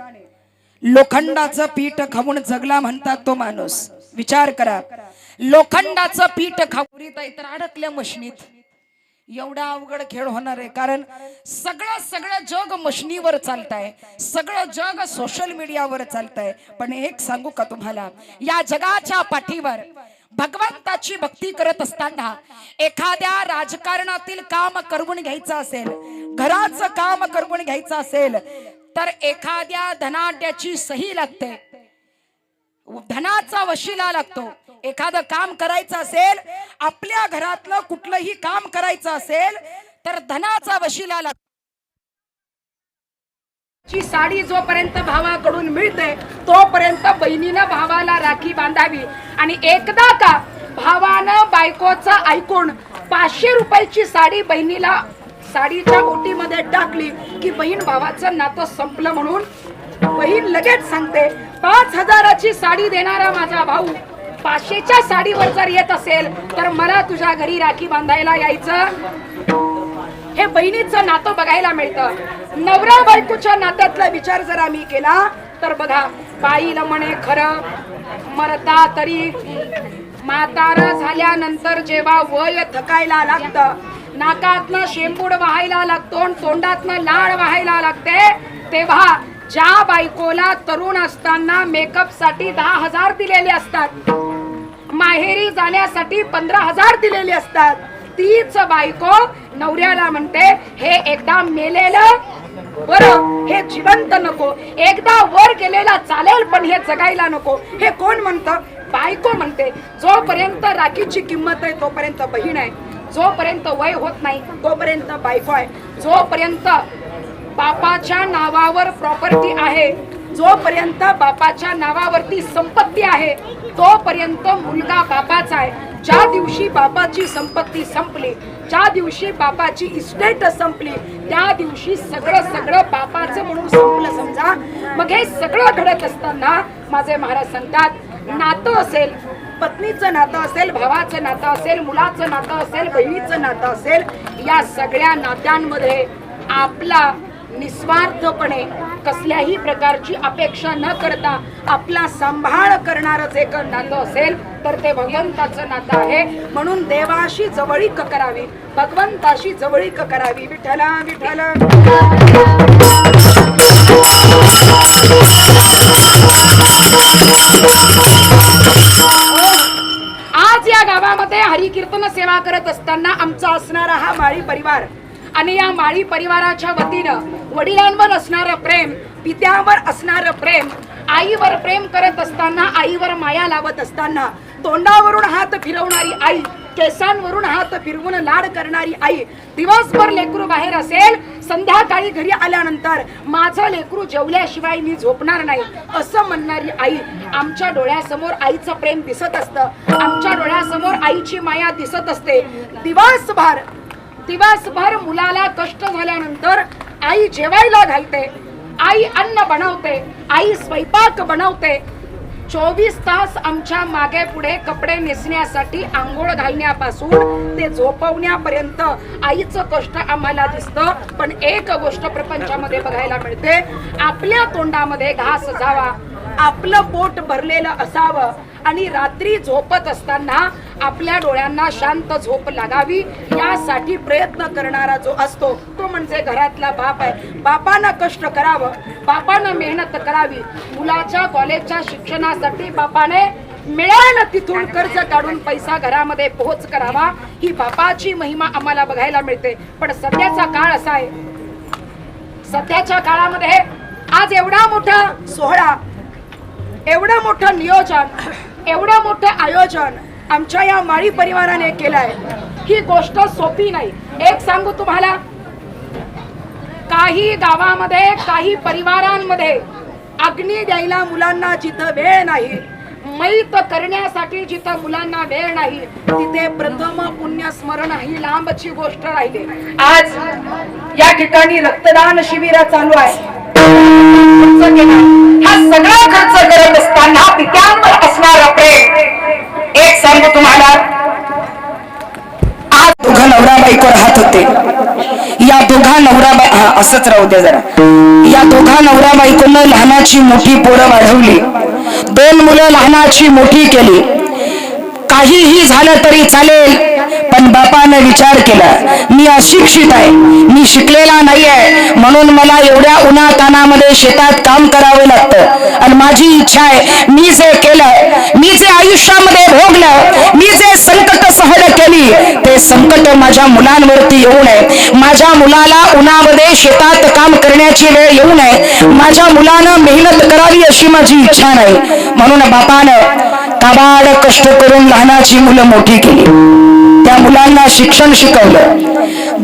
लोखंडाचं पीठ खाऊन जगला म्हणतात तो माणूस. विचार करा, लोखंडाचं पीठ खाऊन तर अडकल्या मशनीत. एवढा अवघड खेळ होणार आहे, कारण सगळं जग मशनीवर चालतंय, सगळं जग सोशल मीडियावर चालतंय. पण एक सांगू का तुम्हाला, या जगाच्या पाठीवर भगवंताची भक्ती करत असताना एखाद्या राजकारणातील काम करून घ्यायचं असेल, घराचं काम करून घ्यायचं असेल तर एखाद्या धनाढ्याची सही लागते, धनाचा वशिला लागतो. एखादं काम करायचं असेल, आपल्या घरातलं कुठलंही काम करायचं असेल तर धनाचा वशिला लागतो. ची साडी जोपर्यंत भावाकडून मिळते तोपर्यंत बहिणीनं भावाला राखी बांधावी. आणि एकदा का भावानं बायकोचं ऐकून 500 रुपयाची साडी बहिणीला साडीच्या ओटीमध्ये टाकली की बहीण भावाचं नातं संपलं म्हणून बहीण लगेच सांगते, 5,000ची साडी देणारा माझा भाऊ 500च्या साडीवर जर येत असेल तर मला तुझ्या घरी राखी बांधायला यायचं. हे बहिणीचं नातं बघायला मिळतं. नवरा बायकोच्या नात्यातला विचार जर आम्ही केला तर बघा, बाईला म्हणे खरं मरता तरी म्हातार झाल्यानंतर जेव्हा वय थकायला लागतं, नाकातनं शेंबूड वाहायला लागतो, तोंडातनं लाळ वाहायला लागते, तेव्हा ज्या बायकोला तरुण असताना मेकअप साठी 10,000 दिलेले असतात, माहेरी जाण्यासाठी 15,000 दिलेले असतात, तीच बायको नवऱ्याला म्हणते हे एकदा मेलेलं बरं, हे जिवंत नको, एकदा वर गेलेला चालेल पण हे जगायला नको. हे कोण म्हणतं? बायको म्हणते. जोपर्यंत राखीची किंमत आहे तोपर्यंत बहीण आहे, जोपर्यंत वय होत नाही तोपर्यंत बायको आहे, जोपर्यंत बापाच्या नावावर प्रॉपर्टी आहे, जोपर्यंत बापाच्या नावावरती संपत्ती आहे तोपर्यंत मुलगा बापाचा आहे. ज्या दिवशी बापाची संपत्ती संपली, ज्या दिवशी बापाची इस्टेट संपली, त्या दिवशी सगळं बापाचं म्हणून संपलं समजा. मग हे सगळं घडत असताना माझे महाराज सांगतात, नातं असेल, पत्नीचं नातं असेल, भावाचं नातं असेल, मुलाचं नातं असेल, बहिणीचं नातं असेल, या सगळ्या नात्यांमध्ये आपला निस्वार्थपणे कसल्याही प्रकारची अपेक्षा न करता आपला सांभाळ करणारं जे नातं असेल तर ते भगवंताचं नातं आहे. म्हणून देवाशी जवळीक करावी, भगवंताशी जवळीक करावी. विठ्ठला विठ्ठल. आज या गावामध्ये हरिकीर्तन सेवा करत असताना आमचा असणारा हा माळी परिवार आणि या माळी परिवाराच्या वतीनं वडिलांवर असणारं प्रेम, पित्यावर असणारं प्रेम, आईवर प्रेम करत असताना, आईवर माया लावत असताना, तोंडावरून हात फिरवणारी आई, केसांवरून हात फिरवून लाड करणारी आई, दिवसभर लेकरू बाहेर असेल, संध्याकाळी घरी आल्यानंतर माझं लेकरू जेवल्याशिवाय मी झोपणार नाही असं म्हणणारी आई, आमच्या डोळ्यासमोर आईचं प्रेम दिसत असतं, आमच्या डोळ्यासमोर आईची माया दिसत असते. दिवसभर मुलाला कष्ट झाल्यानंतर आई जेवायला घालते, आई अन्न बनवते, आई स्वयंपाक बनवते. 24 तास आमच्या मागे पुढे कपडे नेसण्यासाठी, आंघोळ घालण्यापासून ते झोपवण्यापर्यंत आईचं कष्ट आम्हाला दिसतं. पण एक गोष्ट प्रपंचामध्ये बघायला मिळते, आपल्या तोंडामध्ये घास जावा, आपलं पोट भरलेलं असावं आणि रात्री झोपत असताना आपल्या डोळ्यांना शांत झोप लागावी यासाठी प्रयत्न करणारा जो असतो तो म्हणजे घरातला बाप आहे. बापानं कष्ट करावं, बापानं मेहनत करावी, मुलाच्या कॉलेजच्या शिक्षणासाठी बापाने मिळालं तिथून कर्ज काढून पैसा घरामध्ये पोहोच करावा. ही बापाची महिमा आम्हाला बघायला मिळते. पण सध्याचा काळ असा आहे, सध्याच्या काळामध्ये आज एवढा मोठा सोहळा, एवढं मोठं नियोजन, एवढं मोठं आयोजन आमच्या या माळी परिवाराने केलंय. ही गोष्ट सोपी नाही. एक सांगू तुम्हाला, काही गावामध्ये, काही परिवारांमध्ये अग्नी द्यायला मुलांना जिथं वेळ नाही, मैत करण्यासाठी जिथं मुलांना वेळ नाही, तिथे प्रथम पुण्यस्मरण ही लांबची गोष्ट राहिली. आज या ठिकाणी रक्तदान शिबिर चालू आहे. हा सगळा खर्च करत असताना पित्यांवर असणारा प्रेम, एक सांगू तुम्हाला, आज दोघा नवरा बायको राहत होते. या दोघा नवरा असंच राहू द्या जरा. या दोघा नवरा बायकोनं लहानाची मोठी पोरं वाढवली, 2 मुलं लहानाची मोठी केली. काहीही झालं तरी चालेल, पण बापानं विचार केला, मी अशिक्षित आहे, मी शिकलेला नाहीये, म्हणून मला एवढ्या उन्हातानामध्ये शेतात काम करावं लागतं. आणि माझी इच्छा आहे, मी जे केलं, मी जे आयुष्यामध्ये भोगलं, मी जे संकट सहन केली, ते संकट माझ्या मुलांवरती येऊ नये. माझ्या मुलाला उन्हामध्ये शेतात काम करण्याची वेळ येऊ नये. माझ्या मुलानं मेहनत करावी अशी माझी इच्छा नाही. म्हणून बापानं काबाड कष्ट करून लहानाची मुलं मोठी केली. त्या मुलांना शिक्षण शिकवलं.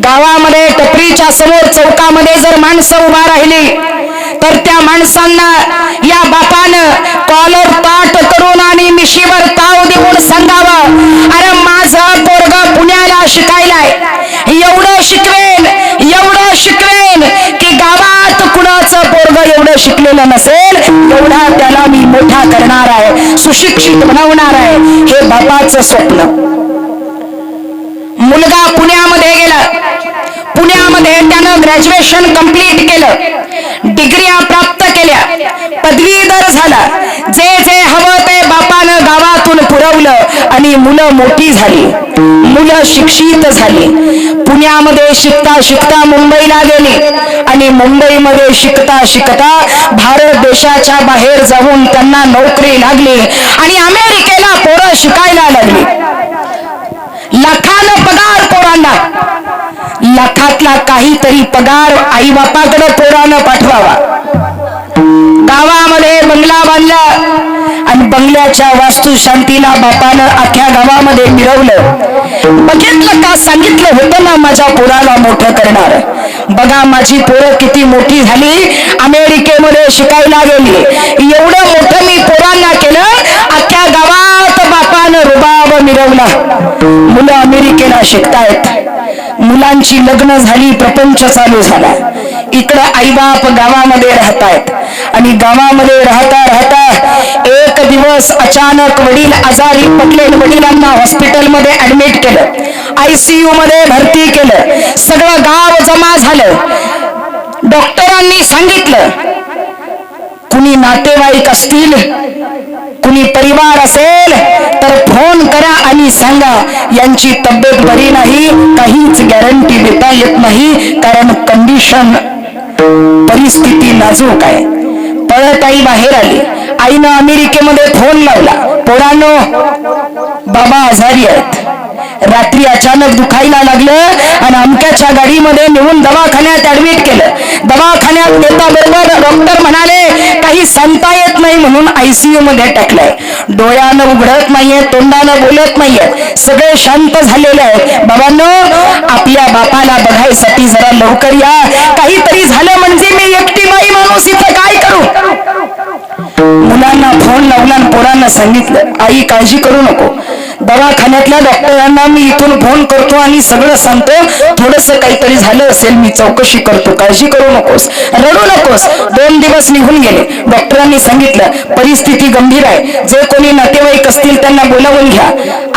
गावामध्ये टपरीच्या समोर चौकामध्ये जर माणसं उभा राहिली तर त्या माणसांना या बापानं कॉलर ताट करून आणि मिशीवर ताव देऊन सांगावं, अरे माझं पोरग पुण्याला शिकायलाय, एवढं शिकवेन, एवढं शिकवेन की गावात कुणाचं पोरग एवढं शिकलेलं नसेल, एवढा त्याला मी मोठा करणार आहे, सुशिक्षित बनवणार आहे. हे बापाचं स्वप्न. मुलगा पुण्यामध्ये गेला, पुण्यामध्ये त्यानं ग्रॅज्युएशन कंप्लीट केलं, डिग्र्या प्राप्त केल्या, पदवीधर झाला. जे जे हवं ते बापानं गावातून पुरवलं आणि मुलं मोठी झाली, मुलं शिक्षित झाली. पुण्यामध्ये शिकता शिकता मुंबईला गेली आणि मुंबईमध्ये शिकता शिकता भारत देशाच्या बाहेर जाऊन त्यांना नोकरी लागली आणि अमेरिकेला पोरं शिकायला लागली. लाखानं पगार पोरांना, लाखातला काहीतरी पगार आई बापाकडे पोरानं पाठवावा. गावामध्ये बंगला बांधला आणि बंगल्याच्या वास्तुशांतीला बापानं अख्ख्या गावामध्ये मिरवलं. बघितलं का, सांगितलं होतं ना माझ्या पोराला मोठं करणार. बघा माझी पोरं किती मोठी झाली, अमेरिकेमध्ये शिकायला गेली. एवढं मोठं मी पोरांना केलं, अख्ख्या गावात बापानं रुबाब मिरवला. मुलं अमेरिकेला शिकतायत, मुलांची लग्न झाली, प्रपंच चालू झाला. इकडं आईबाप गावामध्ये राहतायत आणि गावामध्ये राहता राहता एक दिवस अचानक वडील आजारी पडले. वडिलांना हॉस्पिटलमध्ये ऍडमिट केलं, ICU मध्ये भरती केलं. सगळं गाव जमा झालं. डॉक्टरांनी सांगितलं कुणी नातेवाईक असतील, कुणी परिवार असेल तर फोन करा आणि सांगा यांची तब्येत बरी नाही. काहीच गॅरंटी देता येत नाही, कारण कंडिशन परिस्थिती नाजूक आहे. पळत आई बाहेर आली. आईनं अमेरिकेमध्ये फोन लावला, पोरांनो बाबा आजारी आहेत, रात्री अचानक दुखायला लागलं आणि अमक्याच्या गाडीमध्ये नेऊन दवाखान्यात ऍडमिट केलं. दवाखान्यात नेता बरोबर डॉक्टर म्हणाले काही सांगता येत नाही म्हणून ICU मध्ये टाकलंय. डोळ्यानं उघडत नाहीये, तोंडानं बोलत नाहीये, सगळे शांत झालेले आहेत. बाबांनो आपल्या बापाला बघायसाठी जरा लवकर या, काहीतरी झालं म्हणजे मी एकटी बाई माणूस इथं काय करू. मुलांना फोन लावला आणि पोरांना सांगितलं आई काळजी करू नको, दवाखान्यातल्या डॉक्टरांना मी इथून फोन करतो आणि सगळं सांगतो, थोडस काहीतरी झालं असेल मी चौकशी करतो, काळजी करू नकोस, रडू नकोस. 2 दिवस निघून गेले. डॉक्टरांनी सांगितलं परिस्थिती गंभीर आहे, जे कोणी नातेवाईक असतील त्यांना बोलावून घ्या.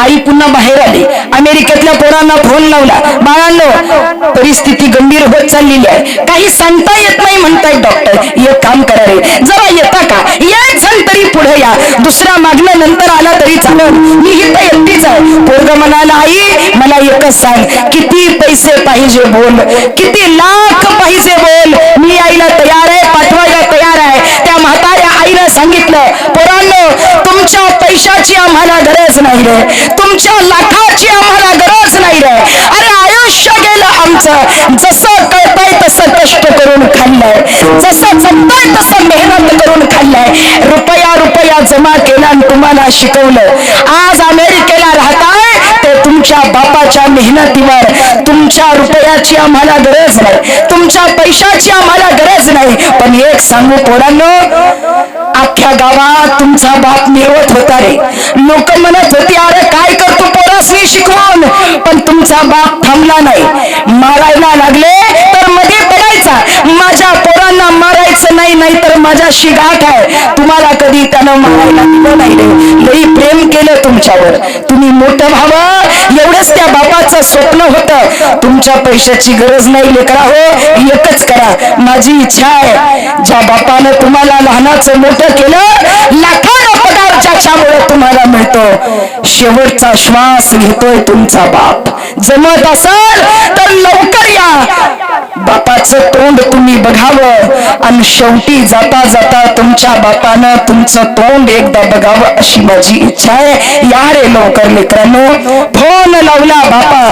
आई पुन्हा बाहेर आली. अमेरिकेतल्या पोरांना फोन लावला, बाळांनो परिस्थिती गंभीर होत चाललेली आहे, काही सांगता येत नाही म्हणतायत डॉक्टर. एक काम करा रे, जरा येता का, एक जण तरी पुढे या, दुसरा मागणं नंतर आला तरी चालेल, मी इथं एकटीच आहे. पोरग म्हणाला आई मला एकच सांग, किती पैसे पाहिजे बोल, किती लाख पाहिजे बोल, मी यायला तयार आहे, पाठवायला तयार आहे. त्या म्हाताऱ्या आईनं सांगितलं पोरांनो तुमच्या पैशाची आम्हाला गरज नाही रे, तुमच्या लाखाची आम्हाला गरज नाही रे. अरे आयुष्य गेलं आमचं, जसं कळतंय तसं कष्ट करून खाल्लंय, जसं जमतंय तसं मेहनत करून खाल्लंय, रुपया रुपया जमा केला आणि तुम्हाला शिकवलं. आज अमेरिकेला राहताय ते तुमच्या बापाच्या मेहनतीवर. तुमच्या रुपयाची आम्हाला गरज नाही, तुमच्या पैशाची आम्हाला गरज नाही. पण एक सांगू पोरांनो, अख्ख्या गावात तुमचा बाप मिरवत होता रे, लोक म्हणत होती अरे काय करतो पोरासनी शिकवून, पण तुमचा बाप थांबला नाही. मारायला लागले तर मध्ये पडायचा, माझ्या पोरांना मारायचं नाही, नाही तर माझ्याशी गाठ आहे. तुम्हाला कधी त्यानं मारायला दिलं नाही रे, लई प्रेम केलं तुमच्यावर, तुम्ही मोठं व्हावं एवढंच त्या बापाचं स्वप्न होतं. तुमच्या पैशाची गरज नाही लेकरा हो, एकच करा, माझी इच्छा आहे ज्या बापानं तुम्हाला लहानाचं मोठं केलं, लाखांना पगार ज्याच्यामुळे तुम्हाला मिळतो, शेवटचा श्वास घेतोय तुमचा बाप. जमत असेल तर लवकर या, बापाचं तोंड तुम्ही बघावं आणि शेवटी जाता जाता तुमच्या बापानं तुमचं तोंड एकदा बघावं अशी माझी इच्छा आहे. या रे लवकर लेकरांनो. फोन लावला बापा,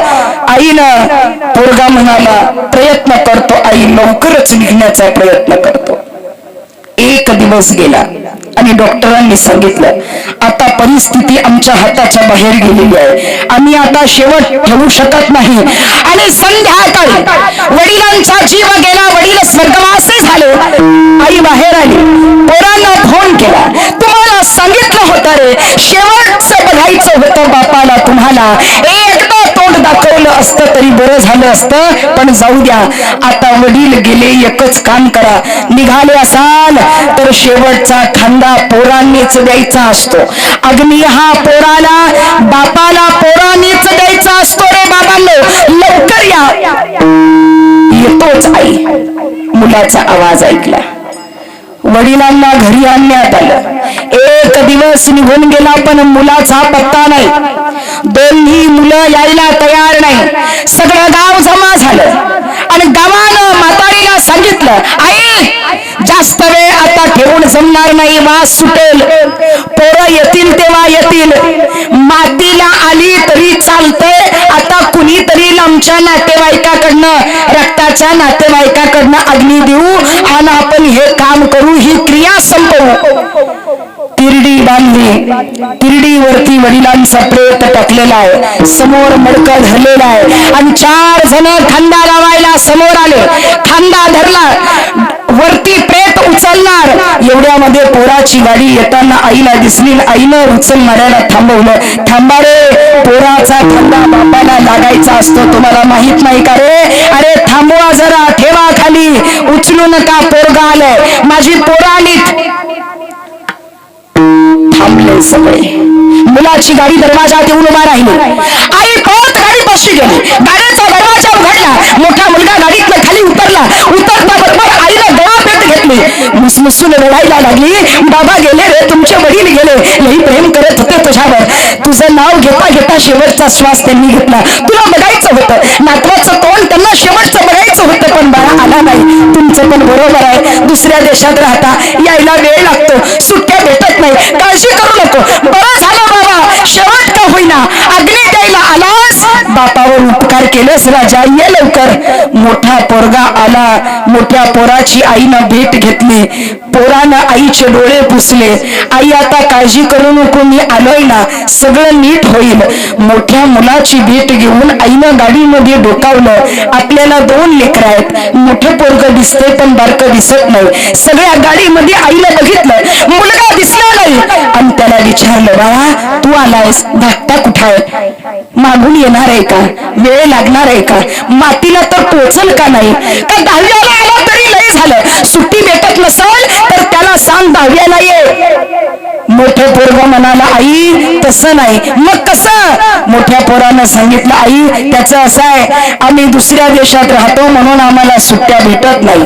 आईनं, पोरगा म्हणाला प्रयत्न करतो आई, लवकरच निघण्याचा प्रयत्न करतो. 1 दिवस गेला आणि डॉक्टरांनी सांगितलं आता परिस्थिती आमच्या हाताच्या बाहेर गेलेली आहे, आम्ही आता शेवट ठेवू शकत नाही. आणि संध्याकाळी वडिलांचा जीव गेला, वडील स्वर्गवासी झाले. आई बाहेर आली, पोरांना फोन केला, तुम्हाला सांगितलं होतं रे शेवटचं बघायचं होतं बापाला, तुम्हाला एकदा तोंड दाखवलं असतं तरी बरं झालं असतं, पण जाऊ द्या आता वडील गेले, एकच काम करा, निघाले असाल तर शेवटचा खांदा पोरांनीच द्यायचा असतो. अग्नी हा पोराला, बापाला पोरांनीच द्यायचा असतो रे बाबांनो, लवकर या. येतोच आई. मुलाचा आवाज ऐकला, वडिलांना घरी आणण्यात आलं. 1 दिवस निघून गेला पण मुलाचा पत्ता नाही. दोन्ही मुलं यायला तयार नाही. सगळं गाव जमा झालं आणि गावानं म्हातारीला सांगितलं आई जास्त वेळ आता ठेवून जमणार नाही, वास सुटेल, पोरं येतील तेव्हा येतील, मातीला आली तरी चालतंय, आता कुणीतरी आमच्या नातेवाईकाकडनं, रक्ताच्या नातेवाईकाकडनं अग्नी देऊ आणि आपण हे काम करू, ही क्रिया संपवू. तिरडी बांधली, तिरडीवरती वडिलांचा प्रेत टाकलेला आहे, समोर मडकं धरलेला आहे आणि 4 जण खांदा लावायला समोर आले. खांदा धरला, वरती प्रेत उचलणार, एवढ्यामध्ये पोराची गाडी येताना आईला दिसली. आईनं उचलणाऱ्याला थांबवलं. थांबा रे, पोराचा खांदा बापाला लागायचा असतो, तुम्हाला माहित नाही का रे? अरे थांबवा जरा, ठेवा खाली, उचलू नका, पोरगा आलंय, माझी पोराली. थांबले सगळे. मुलाची गाडी दरवाजात येऊन उभा राहिली. आई पळत गाडी बसली गेली. गाडीचा दरवाजा उघडला. मोठा मुलगा गाडीतनं खाली उतरला. उतरता बरोबर आईनं गळा पेट घेतली. मुसमुसून रडायला लागली, बाबा गेले रे, तुमचे वडील गेले, लई प्रेम करत होते तुझ्यावर, तुझं नाव घेता घेता शेवटचा श्वास त्यांनी घेतला, तुला बघायचं होतं, नातवाचं तोंड त्यांना शेवटचं बघायचं होतं, पण बाळा आला नाही. तुमचं पण बरोबर आहे, दुसऱ्या देशात राहता, यायला वेळ लागतो, सुट्ट्या भेटत नाही, काळजी करू नको, बरं झालं बाबा, शेवट का होईना अग्नी द्यायला आलास, बापावर उपकार केलेस राजा, ये लवकर. मोठा पोरगा आला, मोठ्या पोराची आईनं भेट घेतली, पोरानं आईचे डोळे पुसले, आई आता काळजी करू नको, मी आलोय ना, सगळं नीट होईल. मोठ्या मुलाची भेट घेऊन आईनं गाडीमध्ये डोकावलं, आपल्याला 2 लेकरं आहेत, मोठं पोरग दिसतंय पण बारकं दिसत नाही, सगळ्या गाडीमध्ये आईला बघितलं, मुलगा दिसला नाही, आणि त्याला विचारलं, बाळा तू आलायस, धाकटा कुठं आहे, मागून येणार आहे का, वेळ लागणार आहे का, मातीला तर पोचल का नाही, का 10व्याला आला तरी लय झालं, सुट्टी भेटत नसेल तर त्याला सांग 10व्याला ये. मोठं पोरग म्हणाला, आई तसं नाही. मग कसं? मोठ्या पोरानं सांगितलं, आई त्याचं असं आहे, आम्ही दुसऱ्या देशात राहतो म्हणून आम्हाला सुट्ट्या भेटत नाही,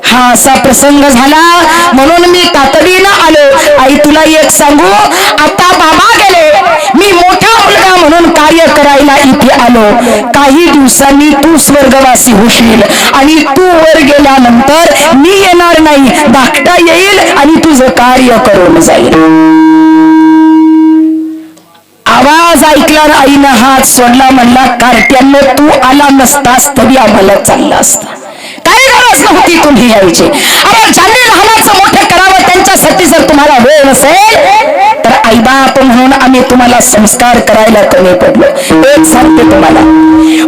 हा असा प्रसंग झाला म्हणून मी तातडीनं आलो. आई तुला एक सांगू, आता बाबा गेले, मी मोठा मुलगा म्हणून कार्य करायला इथे आलो, काही दिवसांनी तू स्वर्गवासी होशील आणि तू वर गेल्यानंतर मी येणार नाही, धाकटा येईल आणि तुझं कार्य करून जाईल. आवाज ऐकल्यावर आईनं हात सोडला, म्हणला कार्ट्यानं तू आला नसतास तरी आम्हाला चाललं असतं, काही गरज नव्हती तुम्ही यायची. अरे ज्यांनी लहानाचं मोठं करावं त्यांच्यासाठी जर तुम्हाला वेळ नसेल तर आईबाप म्हणून आम्ही तुम्हाला संस्कार करायला कमी पडलो. एक सांगते तुम्हाला,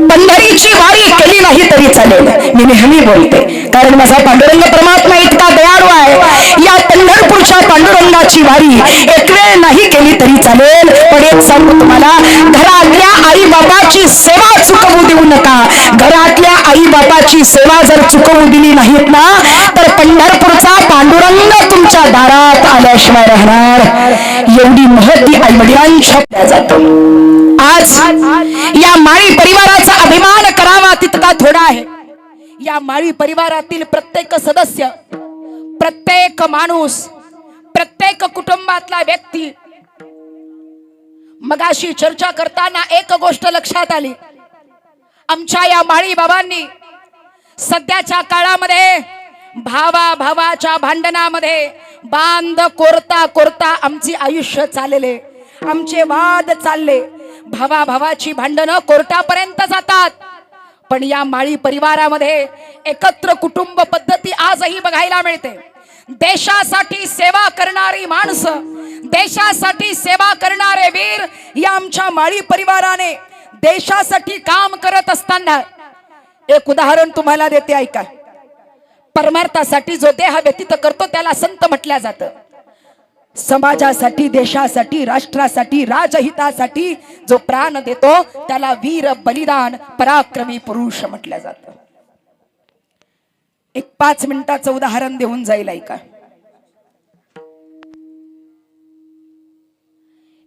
पंढरीची वारी केली नाही तरी चालेल, मी नेहमी बोलते, कारण माझा पांडुरंग परमात्मा इतका दयाळू आहे. या पंढरपूरच्या पांडुरंगाची वारी एक वेळ नाही केली तरी चालेल, पण एक सांगू तुम्हाला, घरातल्या आई बाबाची सेवा चुकवू देऊ नका. घरातल्या आई बाबाची सेवा जर चुकवू दिली नाहीत ना तर पंढरपूरचा पांडुरंग तुमच्या दारात आल्याशिवाय राहणार. एवढी महती आई वडिलांच्या जातो. आज या माळी परिवाराचा अभिमान करावा तितका थोडा आहे. या माळी परिवारातील प्रत्येक सदस्य, प्रत्येक माणूस, प्रत्येक कुटुंबातला व्यक्ती, मगाशी चर्चा करताना एक गोष्ट लक्षात आली, आमच्या या माळी बाबांनी सध्याच्या काळामध्ये भावाच्या भांडणामध्ये बांध कोरता कोरता आमची आयुष्य चालले, आमचे वाद चालले, भावाची भांडणं कोर्टापर्यंत जातात. पण या माळी परिवारामध्ये एकत्र कुटुंब पद्धती आजही बघायला मिळते. देशासाठी सेवा करणारी माणसं, देशासाठी सेवा करणारे वीर या आमच्या माळी परिवाराने देशासाठी काम करत असताना एक उदाहरण तुम्हाला देते, ऐका. परमार्थासाठी जो देह व्यतीत करतो त्याला संत म्हटलं जातं. समाजासाठी, देशासाठी, राष्ट्रासाठी, राजहितासाठी जो प्राण देतो त्याला वीर, बलिदान, पराक्रमी पुरुष म्हटलं जातं. एक 5 मिनिटाचं उदाहरण देऊन जाईल, ऐका.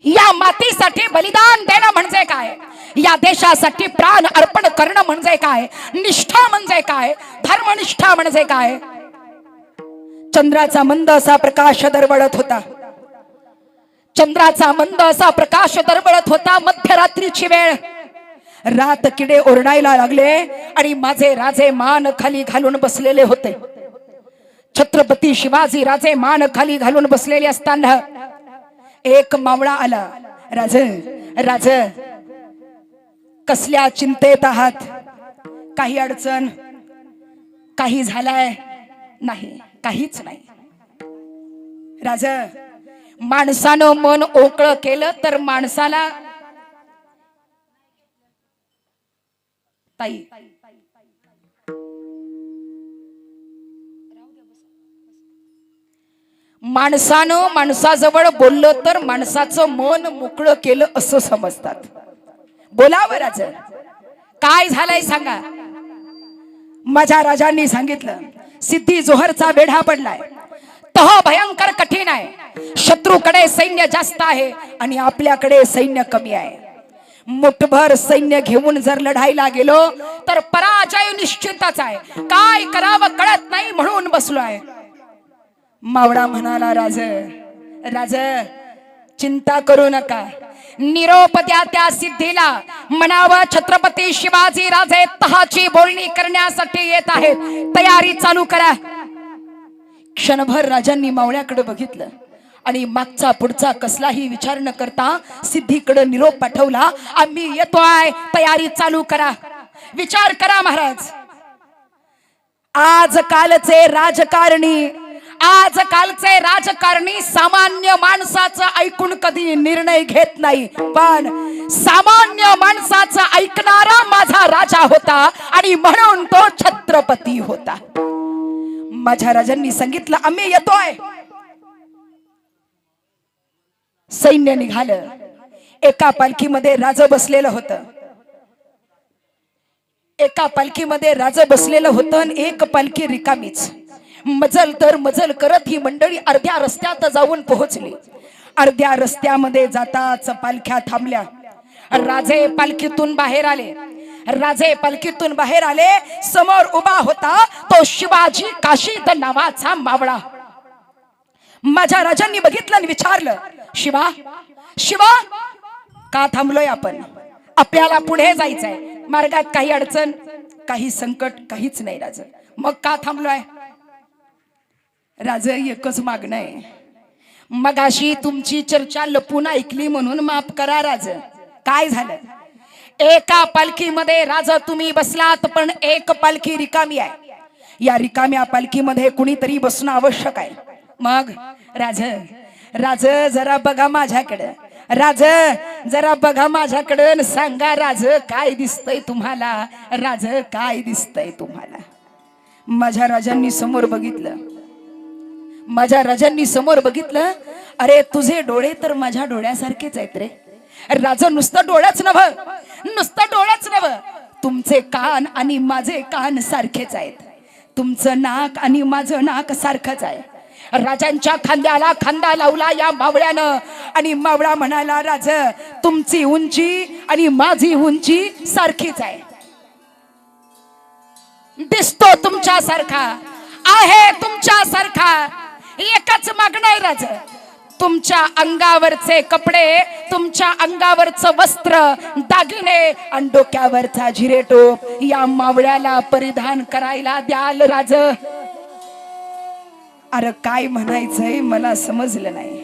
या मातीसाठी बलिदान देणं म्हणजे काय, या देशासाठी प्राण अर्पण करणं म्हणजे काय, निष्ठा म्हणजे काय, धर्मनिष्ठा म्हणजे काय. चंद्राचा मंद असा प्रकाश दरवळत होता, चंद्राचा मंद असा प्रकाश दरवळत होता. मध्यरात्रीची वेळ, रात किडे ओरडायला लागले आणि माझे राजे मान खाली घालून बसलेले होते. छत्रपती शिवाजी राजे मान खाली घालून बसलेले असताना एक मावळा आला. राज कसल्या चिंतेत आहात, काही अडचण, काही झालाय? नाही, काहीच नाही. राज, माणसानं मन ओकळ केलं तर माणसाला, ताई माणसानं माणसाजवळ बोललं तर माणसाचं मन मोकळं केलं असं समजतात. बोलावं राज, काय झालंय सांगा. माझ्या राजांनी सांगितलं, सिद्धी जोहरचा वेढा पडलाय, तह भयंकर कठीण आहे, शत्रूकडे सैन्य जास्त आहे आणि आपल्याकडे सैन्य कमी आहे. मुठभर सैन्य घेऊन जर लढायला गेलो तर पराजय निश्चितच आहे. काय करावं कळत नाही म्हणून बसलो आहे. मावळा म्हणाला, राज चिंता करू नका, निरोप द्या त्या सिद्धीला, म्हणावं छत्रपती शिवाजी राजे तहाची बोलणी करण्यासाठी येत आहेत, तयारी चालू करा. क्षणभर राजांनी मावळ्याकडे बघितलं आणि मागचा पुढचा कसलाही विचार न करता सिद्धीकडे निरोप पाठवला, आम्ही येतोय, तयारी चालू करा. विचार करा महाराज, आजकालचे राजकारणी सामान्य माणसाचं ऐकून कधी निर्णय घेत नाही, पण सामान्य माणसाचं ऐकणारा माझा राजा होता आणि म्हणून तो छत्रपती होता. माझ्या राजांनी सांगितलं, आम्ही येतोय. सैन्य निघालं. एका पालखीमध्ये राजा बसलेलं होतं, एका पालखीमध्ये राजा बसलेलं होतं आणि एक पालखी रिकामीच. मजल तर मजल करत ही मंडळी अर्ध्या रस्त्यात जाऊन पोहोचली. अर्ध्या रस्त्यामध्ये जाताच पालख्या थांबल्या. राजे पालखीतून बाहेर आले. समोर उभा होता तो शिवाजी काशीद नावाचा मावळा. माझ्या राजांनी बघितलं आणि विचारलं, शिवा का थांबलोय आपण? आपल्याला पुढे जायचंय, मार्गात काही अडचण, काही संकट, काहीच नाही राजा. मग का थांबलोय? राजा एकच मागणं आहे, मगाशी तुमची चर्चा लपून ऐकली म्हणून माफ करा राजा. काय झालं? एका पालखीमध्ये राजा तुम्ही बसलात, पण एक पालखी रिकामी आहे. या रिकाम्या पालखीमध्ये कुणीतरी बसणं आवश्यक आहे. मग राजा जरा बघा माझ्याकडे, जरा बघा माझ्याकडे, सांगा राजा काय दिसतंय तुम्हाला, राजा काय दिसतंय तुम्हाला? माझ्या राजांनी समोर बघितलं. अरे तुझे डोळे तर माझ्या डोळ्यासारखेच आहेत रे राजा. नुसतं डोळ्याच नव्ह, तुमचे कान आणि माझे कान सारखेच आहेत, तुमचं नाक आणि माझं नाक सारखंच आहे. राजांच्या खांद्याला खांदा लावला या मावळ्यानं आणि मावळा म्हणाला, राजा तुमची उंची आणि माझी उंची सारखीच आहे, दिसतो तुमच्यासारखा, आहे तुमच्यासारखा. एकच मागणं आहे राजा, तुमच्या अंगावरचे कपडे, तुमच्या अंगावरचं वस्त्र, दागिने आणि डोक्यावरचा झिरेटोप या मावळ्याला परिधान करायला द्याल राजा. अरे काय म्हणायचंय मला समजलं नाही.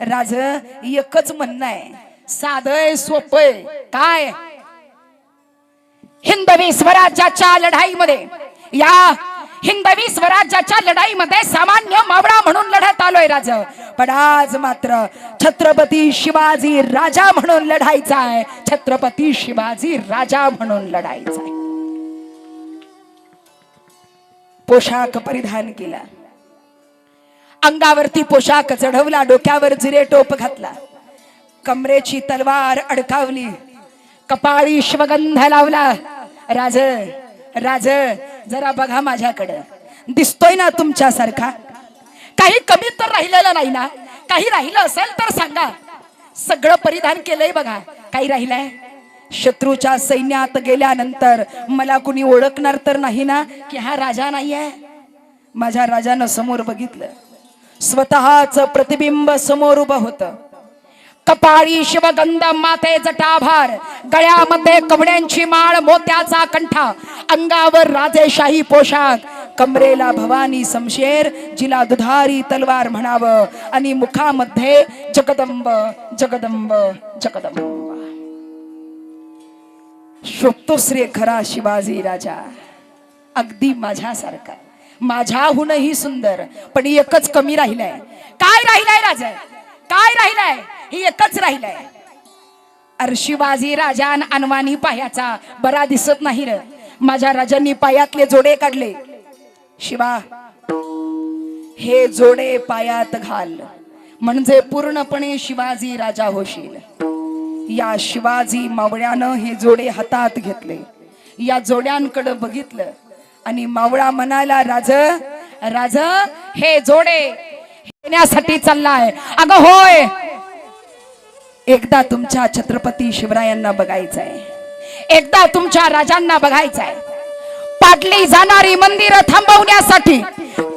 राजा एकच म्हणणं आहे, साधं सोपं. काय? हिंदवी स्वराज्याच्या लढाईमध्ये सामान्य मावळा म्हणून लढत आलोय राजा, पण आज मात्र छत्रपती शिवाजी राजा म्हणून लढायचा आहे, छत्रपती शिवाजी राजा म्हणून लढायचा आहे. पोशाख परिधान केला, अंगावरती पोशाख चढवला, डोक्यावर जिरेटोप घातला, कमरेची तलवार अडकावली, कपाळी श्वगंध लावला. राजा जरा बघा माझ्याकडे, दिसतोय ना तुमच्यासारखा? काही कमी तर राहिलेलं नाही ना? काही राहिलं असेल तर सांगा. सगळं परिधान केलंय बघा. काही राहिलंय? शत्रूच्या सैन्यात गेल्यानंतर मला कुणी ओळखणार तर नाही ना की हा राजा नाहीये? माझ्या राजानं समोर बघितलं, स्वतःच प्रतिबिंब समोर उभं होतं. कपाळी शिवगंध, माथे जटाभार, गळ्यामध्ये कवड्यांची माळ, मोत्याचा कंठा, अंगावर राजेशाही पोशाख, कमरेला भवानी समशेर, जिला दुधारी तलवार म्हणावं, आणि मुखामध्ये जगदंब जगदंब जगदंब. शोभतो श्री खरा शिवाजी राजा, अगदी माझ्यासारखा, माझ्याहूनही सुंदर. पण एकच कमी राहिलंय. काय राहिलंय राजा? काय राहिलंय? ही एकच राहिलंय. अरे शिवाजी राजा अनवाणी पायाचा बरा दिसत नाही रे. माझ्या राजांनी पायातले जोडे काढले. शिवा, हे जोडे पायात घाल, म्हणजे पूर्णपणे शिवाजी राजा होशील. या शिवाजी मावळ्यानं हे जोडे हातात घेतले. या जोड्यांकडे बघितलं आणि मावळा म्हणाला, राजा हे जोडे घेण्यासाठी चाललाय? अगं होय, एकदा तुमच्या छत्रपती शिवरायांना बघायचंय, एकदा तुमच्या राजांना बघायचंय. पाडली जाणारी मंदिरं थांबवण्यासाठी,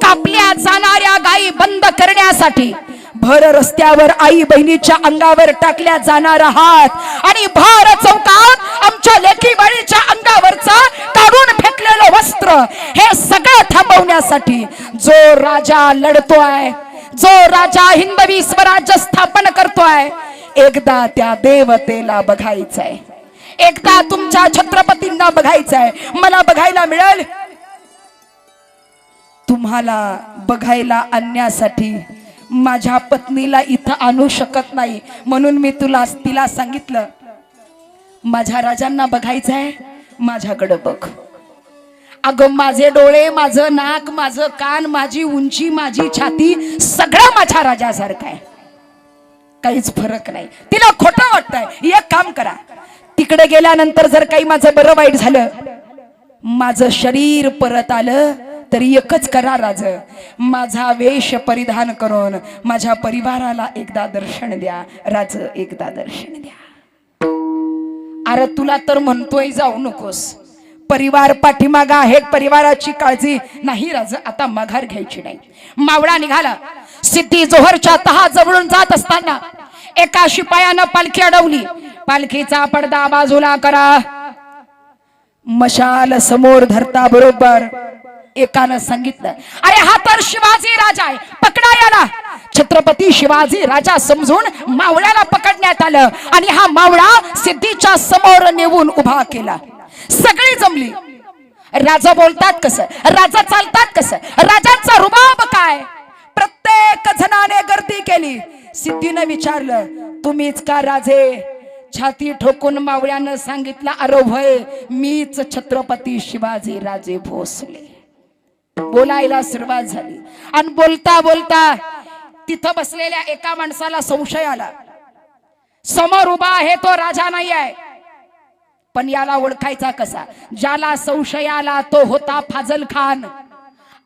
कापल्या जाणाऱ्या गायी बंद करण्यासाठी, भर रस्त्यावर आई बहिणीच्या अंगावर टाकल्या जाणारा हात आणि भार चौकात आमच्या लेकी बाळीच्या अंगावरचा काढून फेकलेलं वस्त्र, हे सगळं थांबवण्यासाठी जो राजा लढतोय, जो राजा हिंदवी स्वराज्य स्थापन करतोय, एकदा त्या देवतेला बघायचंय, एकदा तुमच्या छत्रपतींना बघायचंय. मला बघायला मिळेल, तुम्हाला बघायला आणण्यासाठी माझ्या पत्नीला इथं आणू शकत नाही, म्हणून मी तिला सांगितलं, माझ्या राजांना बघायचंय, माझ्याकडे बघ. अगं माझे डोळे, माझं नाक, माझं कान, माझी उंची, माझी छाती सगळं माझ्या राजासारखं आहे, काहीच फरक नाही. तिला खोटं वाटतंय. एक काम करा, तिकडे गेल्यानंतर जर काही माझं बरं वाईट झालं, माझं शरीर परत आलं, तरी एकच करा राज, माझा वेश परिधान करून माझ्या परिवाराला एकदा दर्शन द्या. राज एकदा दर्शन द्या. अरे तुला तर म्हणतोय जाऊ नकोस, परिवार पाठीमागा आहे, परिवाराची काळजी नाही राज, आता माघार घ्यायची नाही. मावळा निघाला. सिद्धी जोहरच्या तहा जवळून जात असताना एका शिपायानं पालखी अडवली. पालखीचा पडदा बाजूला करा. मशाल समोर धरता बरोबर एकानं सांगितलं, अरे हा तर शिवाजी राजा आहे, पकडा याला. छत्रपती शिवाजी राजा समजून मावळ्याला पकडण्यात आलं आणि हा मावळा सिद्धीच्या समोर नेऊन उभा केला. सगळी जमली. राजा बोलतात कसं, राजा चालतात कसं, राजांचा रुबाब काय, प्रत्येक जणाने गर्दी केली. सिद्धीने विचारलं, तुम्हीच का राजे? छाती ठोकून मावळ्यानं सांगितलं, अरे भय मीच छत्रपती शिवाजी राजे भोसले. बोलायला सुरुवात झाली आणि बोलता बोलता तिथं बसलेल्या एका माणसाला संशय आला. समोर उभा आहे तो राजा नाही आहे, पण याला ओळखायचा कसा? ज्याला संशय आला तो होता फाजल खान,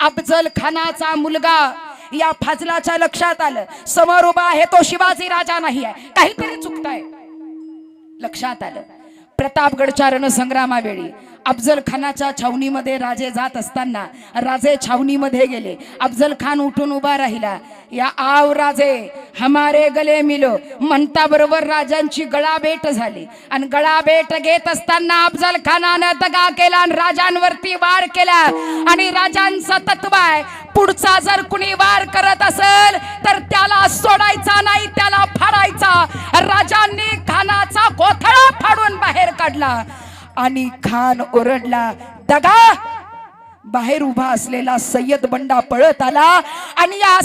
अफजल खानाचा मुलगा. या फाजलाच्या लक्षात आलं, समोर उभा आहे तो शिवाजी राजा नाही आहे, काहीतरी चुकताय. लक्षात आलं. प्रतापगडच्या रणसंग्रामावेळी अफजल खानाच्या छावणीमध्ये राजे जात असताना राजे छावणीमध्ये गेले. अफजल खान उठून उभा राहिला. या आव राजे हमारे गले मिलो म्हणता बरोबर राजांची गळाभेट झाली आणि गळाभेट घेत असताना अफजल खानानं दगा केला आणि राजांवरती वार केला. आणि राजांचं तत्व आहे, पुढचा जर कुणी वार करत असेल तर त्याला सोडायचा नाही, त्याला फाडायचा. राजांनी खानाचा कोथळा फाडून बाहेर काढला आणि खान ओरडला, दगा. बाहेर उभा असलेला सय्यद बंडा पळत आला आणि या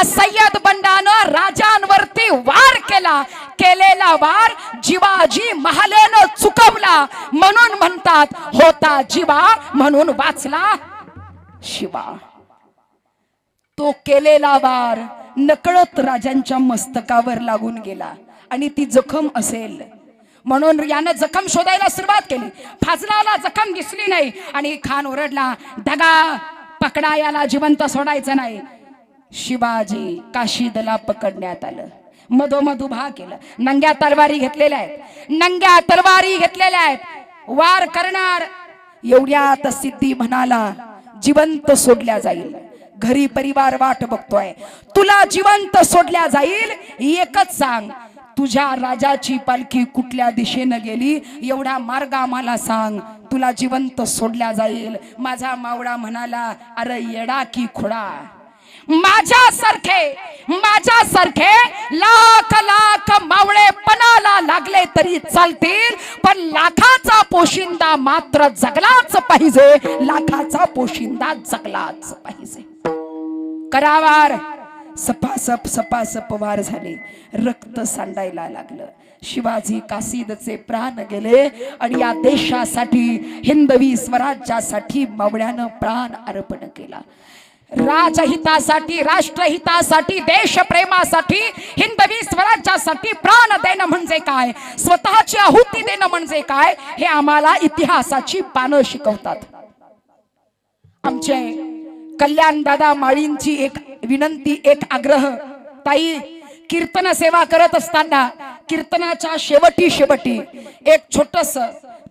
सय्यद बंडानं राजांवरती वार केला. केलेला वार जिवाजी महालेनं चुकवला, म्हणून म्हणतात होता जीवा म्हणून वाचला शिवा. तो केलेला वार नकळत राजांच्या मस्तकावर लागून गेला आणि ती जखम असेल म्हणून यानं जखम शोधायला सुरुवात केली. फाजलाला जखम दिसली नाही आणि खान ओरडला, दगा, पकडा याला, जिवंत सोडायचं नाही. शिवाजी काशीदला पकडण्यात आलं. मधोमध उभा केलं. नंग्या तलवारी घेतलेल्या आहेत, वार करणार. एवढ्यात सिद्धी म्हणाला, जिवंत सोडल्या जाईल. घरी परिवार वाट बघतोय, तुला जिवंत सोडल्या जाईल. एकच सांग, तुझ्या राजाची पालखी कुठल्या दिशेनं गेली एवढा मार्ग आम्हाला सांग, तुला जिवंत सोडल्या जाईल. माझा मावळा म्हणाला, अरे येडा की खुडा, माझ्यासारखे लाख लाख मावळे पणाला लागले तरी चालतील, पण लाखाचा पोशिंदा मात्र जगलाच पाहिजे, लाखाचा पोशिंदा जगलाच पाहिजे. करावार. सपासप वार झाले. रक्त सांडायला लागलं. शिवाजी काशीदचे प्राण गेले आणि या देशासाठी, हिंदवी स्वराज्यासाठी मावळ्यानं प्राण अर्पण केला. राजहितासाठी, राष्ट्रहितासाठी, देशप्रेमासाठी, हिंदवी स्वराज्यासाठी प्राण देणं म्हणजे काय, स्वतःची आहुती देणं म्हणजे काय, हे आम्हाला इतिहासाची पानं शिकवतात. आमचे कल्याण दादा माळींची एक विनंती, एक आग्रह. ताई, कीर्तन सेवा करत असताना कीर्तनाच्या शेवटी एक छोटस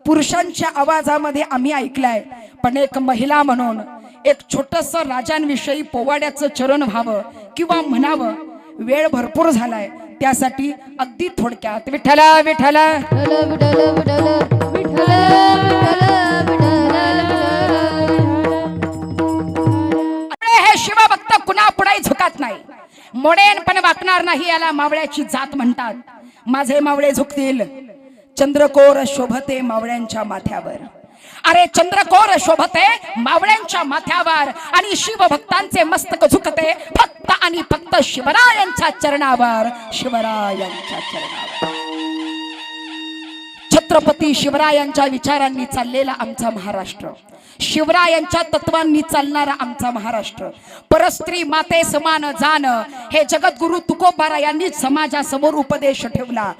पुरुषांच्या आवाजामध्ये आम्ही ऐकलाय, पण एक महिला म्हणून एक छोटस राजांविषयी पोवाड्याचं चरण व्हावं किंवा म्हणावं, वेळ भरपूर झालाय, त्यासाठी अगदी थोडक्यात विठ्ठला विठ्ठला विठ्ठल विठ्ठल विठ्ठल विठ्ठल हे शिवभक्त कुणा पुढे झुकत नाही, मोडेन पण वाकणार नाही, याला मावळ्याची जात म्हणतात. माझे मावळे झुकतील, चंद्रकोर शोभते मावळ्यांच्या माथ्यावर. अरे चंद्रकोर शोभते मावळ्यांच्या माथ्यावर आणि शिवभक्तांचे मस्तक झुकते फक्त आणि फक्त शिवरायांच्या चरणावर, शिवरायांच्या चरणावर. छत्रपती शिवरायांच्या विचारांनी चाललेला आमचा महाराष्ट्र, शिवरायांच्या तत्वांनी चालणारा आमचा महाराष्ट्र, परस्त्री माते समान जाण हे जगद्गुरु तुकोबारा यांनी समाजासमोर उपदेश ठेवला.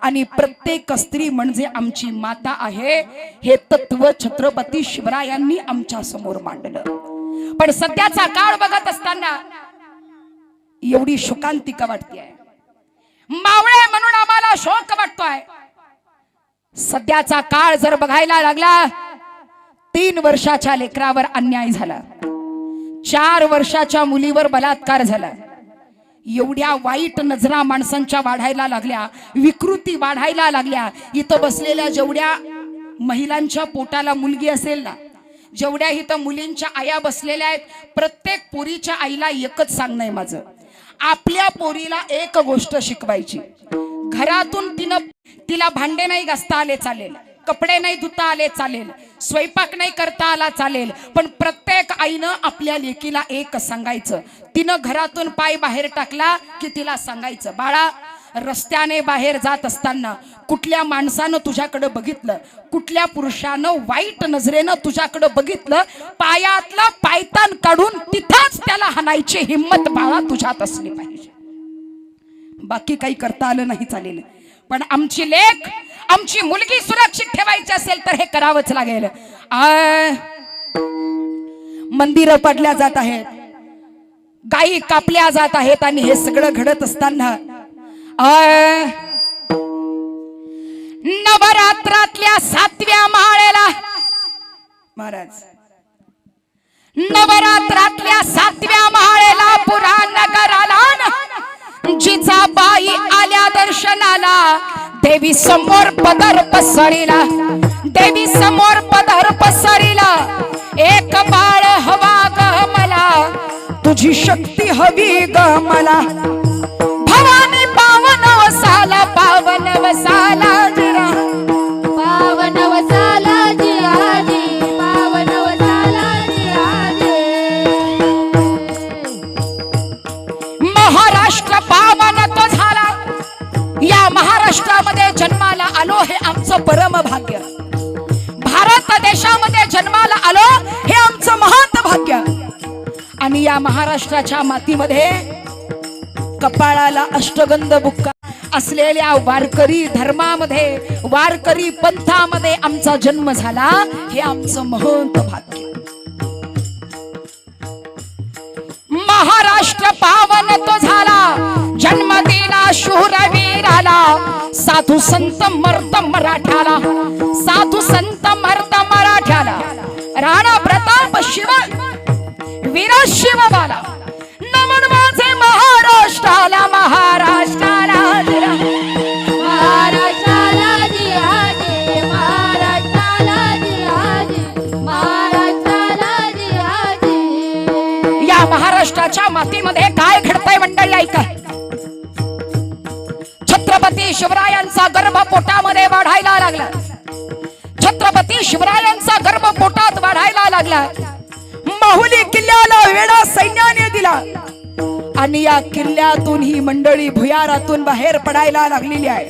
आणि प्रत्येक स्त्री म्हणजे आमची माता आहे हे तत्व छत्रपती शिवरायांनी आमच्या समोर मांडलं. पण सध्याचा काळ बघत असताना एवढी शोकांतिका वाटतेय, मावळे म्हणून आम्हाला शोक वाटतोय. सध्याचा काळ जर बघायला लागला, 3 वर्षाच्या लेकरावर अन्याय झाला, 4 वर्षाच्या मुलीवर बलात्कार झाला, एवढ्या वाईट नजरा माणसांच्या वाढायला लागल्या, विकृती वाढायला लागल्या. इथं बसलेल्या जेवढ्या महिलांच्या पोटाला मुलगी असेल ना, जेवढ्या इथं मुलींच्या आया बसलेल्या आहेत, प्रत्येक पोरीच्या आईला एकच सांगणं आहे माझं, आपल्या पोरीला एक गोष्ट शिकवायची. घरातून तिला भांडे नाही घासता आले चालेल, कपडे नाही धुता आले चालेल, स्वयंपाक नाही करता आला चालेल, पण प्रत्येक आईनं आपल्या लेकीला एक सांगायचं. तिनं घरातून पाय बाहेर टाकला की तिला सांगायचं, बाळा रस्त्याने बाहेर जात असताना कुठल्या माणसानं तुझ्याकडे बघितलं, कुठल्या पुरुषानं वाईट नजरेनं तुझ्याकडे बघितलं, पायातला पायतान काढून तिथंच त्याला हाणायची हिम्मत बाळा तुझ्यात असली पाहिजे. बाकी काही करता आलं नाही चालेल, पण आमची लेक, आमची मुलगी सुरक्षित ठेवायची असेल तर हे करावंच लागेल. मंदिरं पडल्या जात आहेत, गायी कापल्या जात आहेत, आणि हे सगळं घडत असताना नवरात्रातल्या 7व्या माळेला महाराज, नवरात्रातल्या 7व्या माळेला पुरा नगराला जिजाबाई आल्या दर्शनाला, देवी समोर पदर पसरीला, देवी समोर पदर पसरीला, एक बाळ हवा ग मला, तुझी शक्ती हवी ग मला, भवानी पावन वसाला, पावन वसाला जिरा, पावन वसाला जिराजी, पावन वसाला जिराजी. महाराष्ट्र पावन तो झाला, या महाराष्ट्रामध्ये जन्माला आलो हे आमचं परम भाग्य, भारत देशामध्ये जन्माला आलो हे आमचं महत् भाग्य. आणि या महाराष्ट्राच्या मातीमध्ये कपाळाला अष्टगंध बुक्का असलेल्या वारकरी धर्मामध्ये, वारकरी पंथामध्ये आमचा जन्म झाला हे आमचं महत् भाग्य. महाराष्ट्र पावन तो झाला, जन्म दिला शूरवीराला, साधू संत मर्द मराठ्याला, साधू संत मर्द मराठ्याला, राणा प्रताप शिव वीर शिवबाला, नमन माझे महाराष्ट्राला, महाराष्ट्राला महाराष्ट्राला जिराजी, महाराष्ट्राला जिराजी, महाराष्ट्राला जिराजी. या महाराष्ट्राच्या मातीमध्ये काय घडतंय मंडळी ऐका. छत्रपती शिवरायांचा गर्भ पोटामध्ये वाढायला लागला, छत्रपती शिवरायांचा गर्भ पोटात वाढायला लागला. माहुली किल्ल्याला वेढा सैन्याने दिला, आणि या किल्ल्यातून ही मंडळी भुयारातून बाहेर पडायला लागलेली आहे.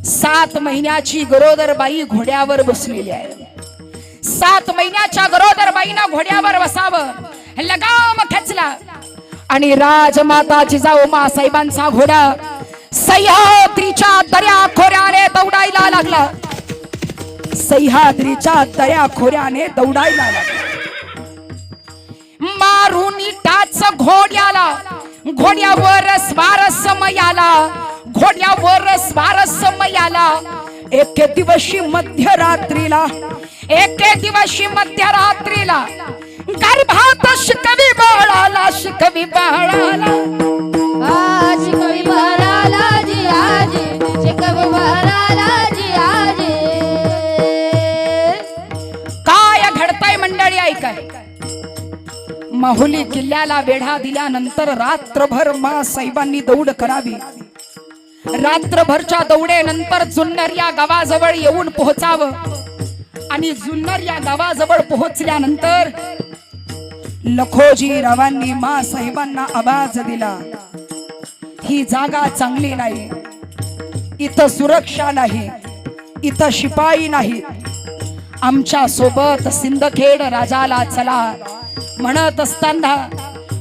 7 महिन्याची गरोदर बाई घोड्यावर बसलेली आहे. 7 महिन्याच्या गरोदर बाईनं घोड्यावर बसावं, लगाम खेचला, आणि राजमाता जिजाऊ साहेबांचा घोडा सह्याद्रीच्या दर्या खोऱ्याने दौडायला लागला, सह्याद्रीच्या दर्या खोऱ्याने दौडायला लागला. मारुनी टाच घोड्याला, घोड्यावर स्वार समयाला, घोड्यावर स्वार समयाला, एके दिवशी मध्यरात्रीला गर्भात शिकवी बाळाला शिकवी बाळाला जी आजी शिकवी बाळाला जी आजी. काय घडतंय मंडळी ऐकाय. माहुली किल्ल्याला वेढा दिल्यानंतर रात्रभर साहेबांनी दौड करावी. रात्रभरच्या दौडेनंतर जुन्नर या गावाजवळ येऊन पोहोचावं आणि जुन्नर या गावाजवळ पोहोचल्यानंतर लखोजी रावांनी साहेबांना आवाज दिला, ही जागा चांगली नाही, इथं सुरक्षा नाही, इथं शिपाई नाही, आमच्या सोबत सिंदखेड राजाला चला. म्हणत असताना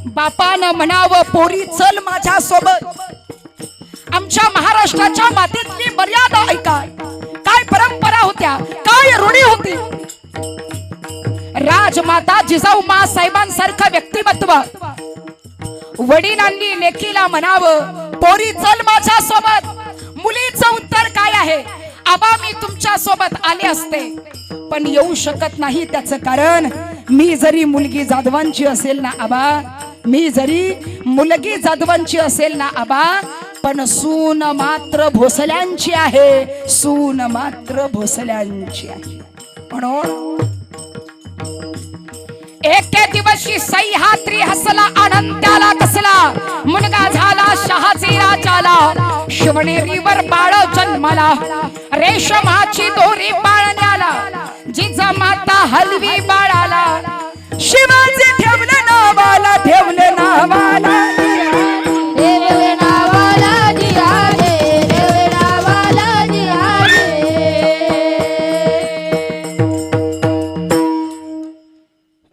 बापानं म्हणावं, पोरी चल माझ्या सोबत. आमच्या महाराष्ट्राच्या मातीतली मर्यादा ऐका, काय परंपरा होत्या, काय रूढी होती. राजमाता जिजाऊ साहेबांसारखं व्यक्तिमत्व. वडिलांनी लेकीला म्हणावं, पोरी चल माझ्या सोबत. मुलीचं उत्तर काय आहे, आबा मी तुमच्या सोबत आले असते पण येऊ शकत नाही. त्याचं कारण, मी जरी मुलगी जाधवांची असेल ना आबा, मी जरी मुलगी जाधवांची असेल ना आबा, पण सून मात्र भोसल्यांची आहे, सून मात्र भोसल्यांची आहे. म्हणून एके दिवशी सह्याद्री हसला, आनंद त्याला कसला. मुलगा झाला शहाजी राजाला, शिवनेरीवर बाळ जन्माला. रेशमाची दोरी पाळण्याला, जिजामाता हलवी बाळाला. शिवाजी ठेवलं नावाला, ठेवलं नावाला, ठेवलं नावाला जी आजी, ठेवलं नावाला जी आजी.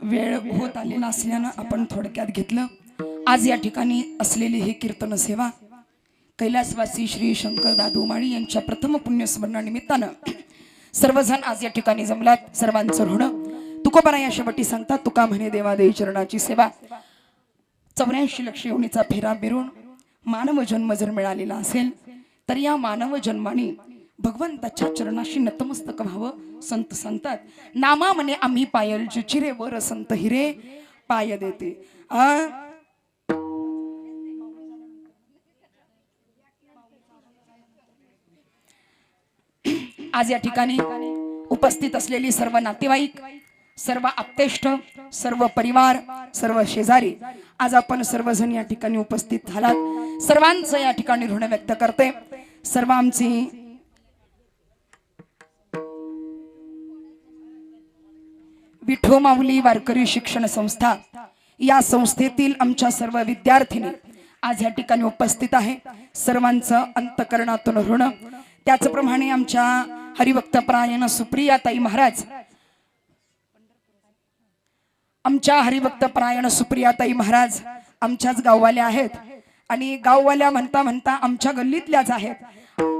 वेळ होत आलेला असल्यानं आपण थोडक्यात घेतलं. आज या ठिकाणी असलेली ही कीर्तन सेवा कैलासवासी श्री शंकर दादू माळी यांच्या प्रथम पुण्यस्मरणानिमित्तानं सर्वजण आज या ठिकाणी जमलात. सर्वांचं ऋण तुकोबाराया शेवटी सांगतात, तुका म्हणे देवा देई चरणाची सेवा. 84 लक्ष योनीचा फेरा बिरून मानव जन्म जर मिळालेला असेल तर या मानव जन्माने भगवंताच्या चरणाशी नतमस्तक व्हावं. संत सांगतात, नामा म्हणे आम्ही पायल चिरे वर संत हिरे पाय देते. आज या ठिकाणी उपस्थित असलेली सर्व नातेवाईक, सर्व आप्तेष्ट, सर्व परिवार, सर्व शेजारी, आज आपण सर्वजण या ठिकाणी उपस्थित झालात. सर्वांचं या ठिकाणी ऋण व्यक्त करते. सर्व आमची विठो माऊली वारकरी शिक्षण संस्था, या संस्थेतील आमच्या सर्व विद्यार्थिनी आज या ठिकाणी उपस्थित आहे. सर्वांचं अंतकरणातून ऋण. त्याचप्रमाणे आमच्या हरिभक्तपरायण सुप्रियाताई महाराज, आमच्या हरिभक्तपरायण सुप्रियाताई महाराज आमच्याच गाववाल्या आहेत आणि गाववाल्या म्हणता म्हणता आमच्या गल्लीतल्याच आहेत.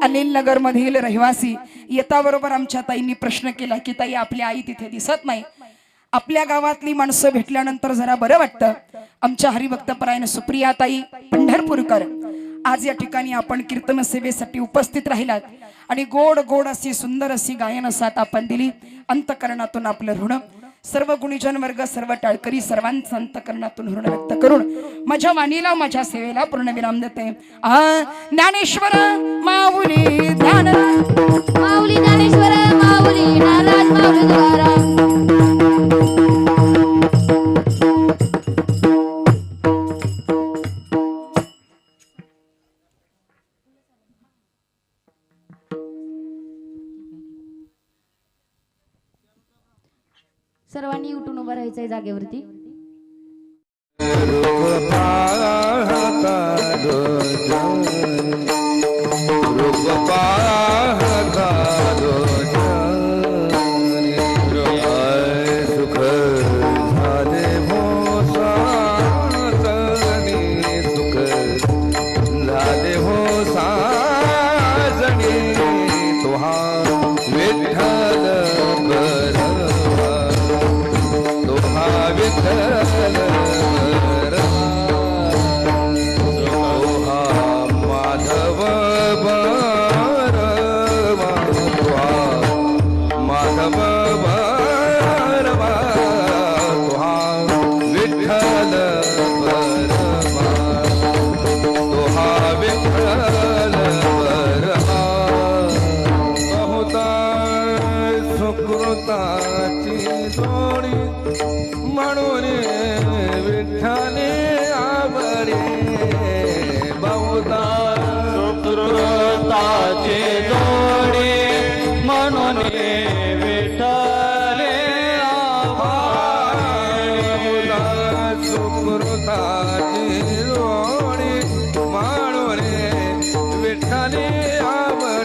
अनिल नगर मधील रहिवासी. येता बरोबर आमच्या ताईंनी प्रश्न केला की ताई आपली आई तिथे दिसत नाही. आपल्या गावातली माणसं भेटल्यानंतर जरा बरं वाटतं. आमच्या हरिभक्तपरायण सुप्रियाताई पंढरपूरकर आज या ठिकाणी आपण कीर्तन सेवेसाठी उपस्थित राहिलात आणि गोड गोड अशी सुंदर अशी गायन साथ आपण दिली. अंतकरणातून आपलं ऋण. सर्व गुणीजन वर्ग, सर्व टाळकरी, सर्वांचं अंतकरणातून ऋण व्यक्त करून माझ्या वाणीला, माझ्या सेवेला पूर्ण विराम देते. ज्ञानेश्वर माऊली ज्ञान, माऊली ज्ञानेश्वर माऊली नाराज माऊली द्वारा. सर्वांनी उठून उभं राहायचंय जागेवरती. माधव देवताची जोडी म्हणून विठ्ठले आवडे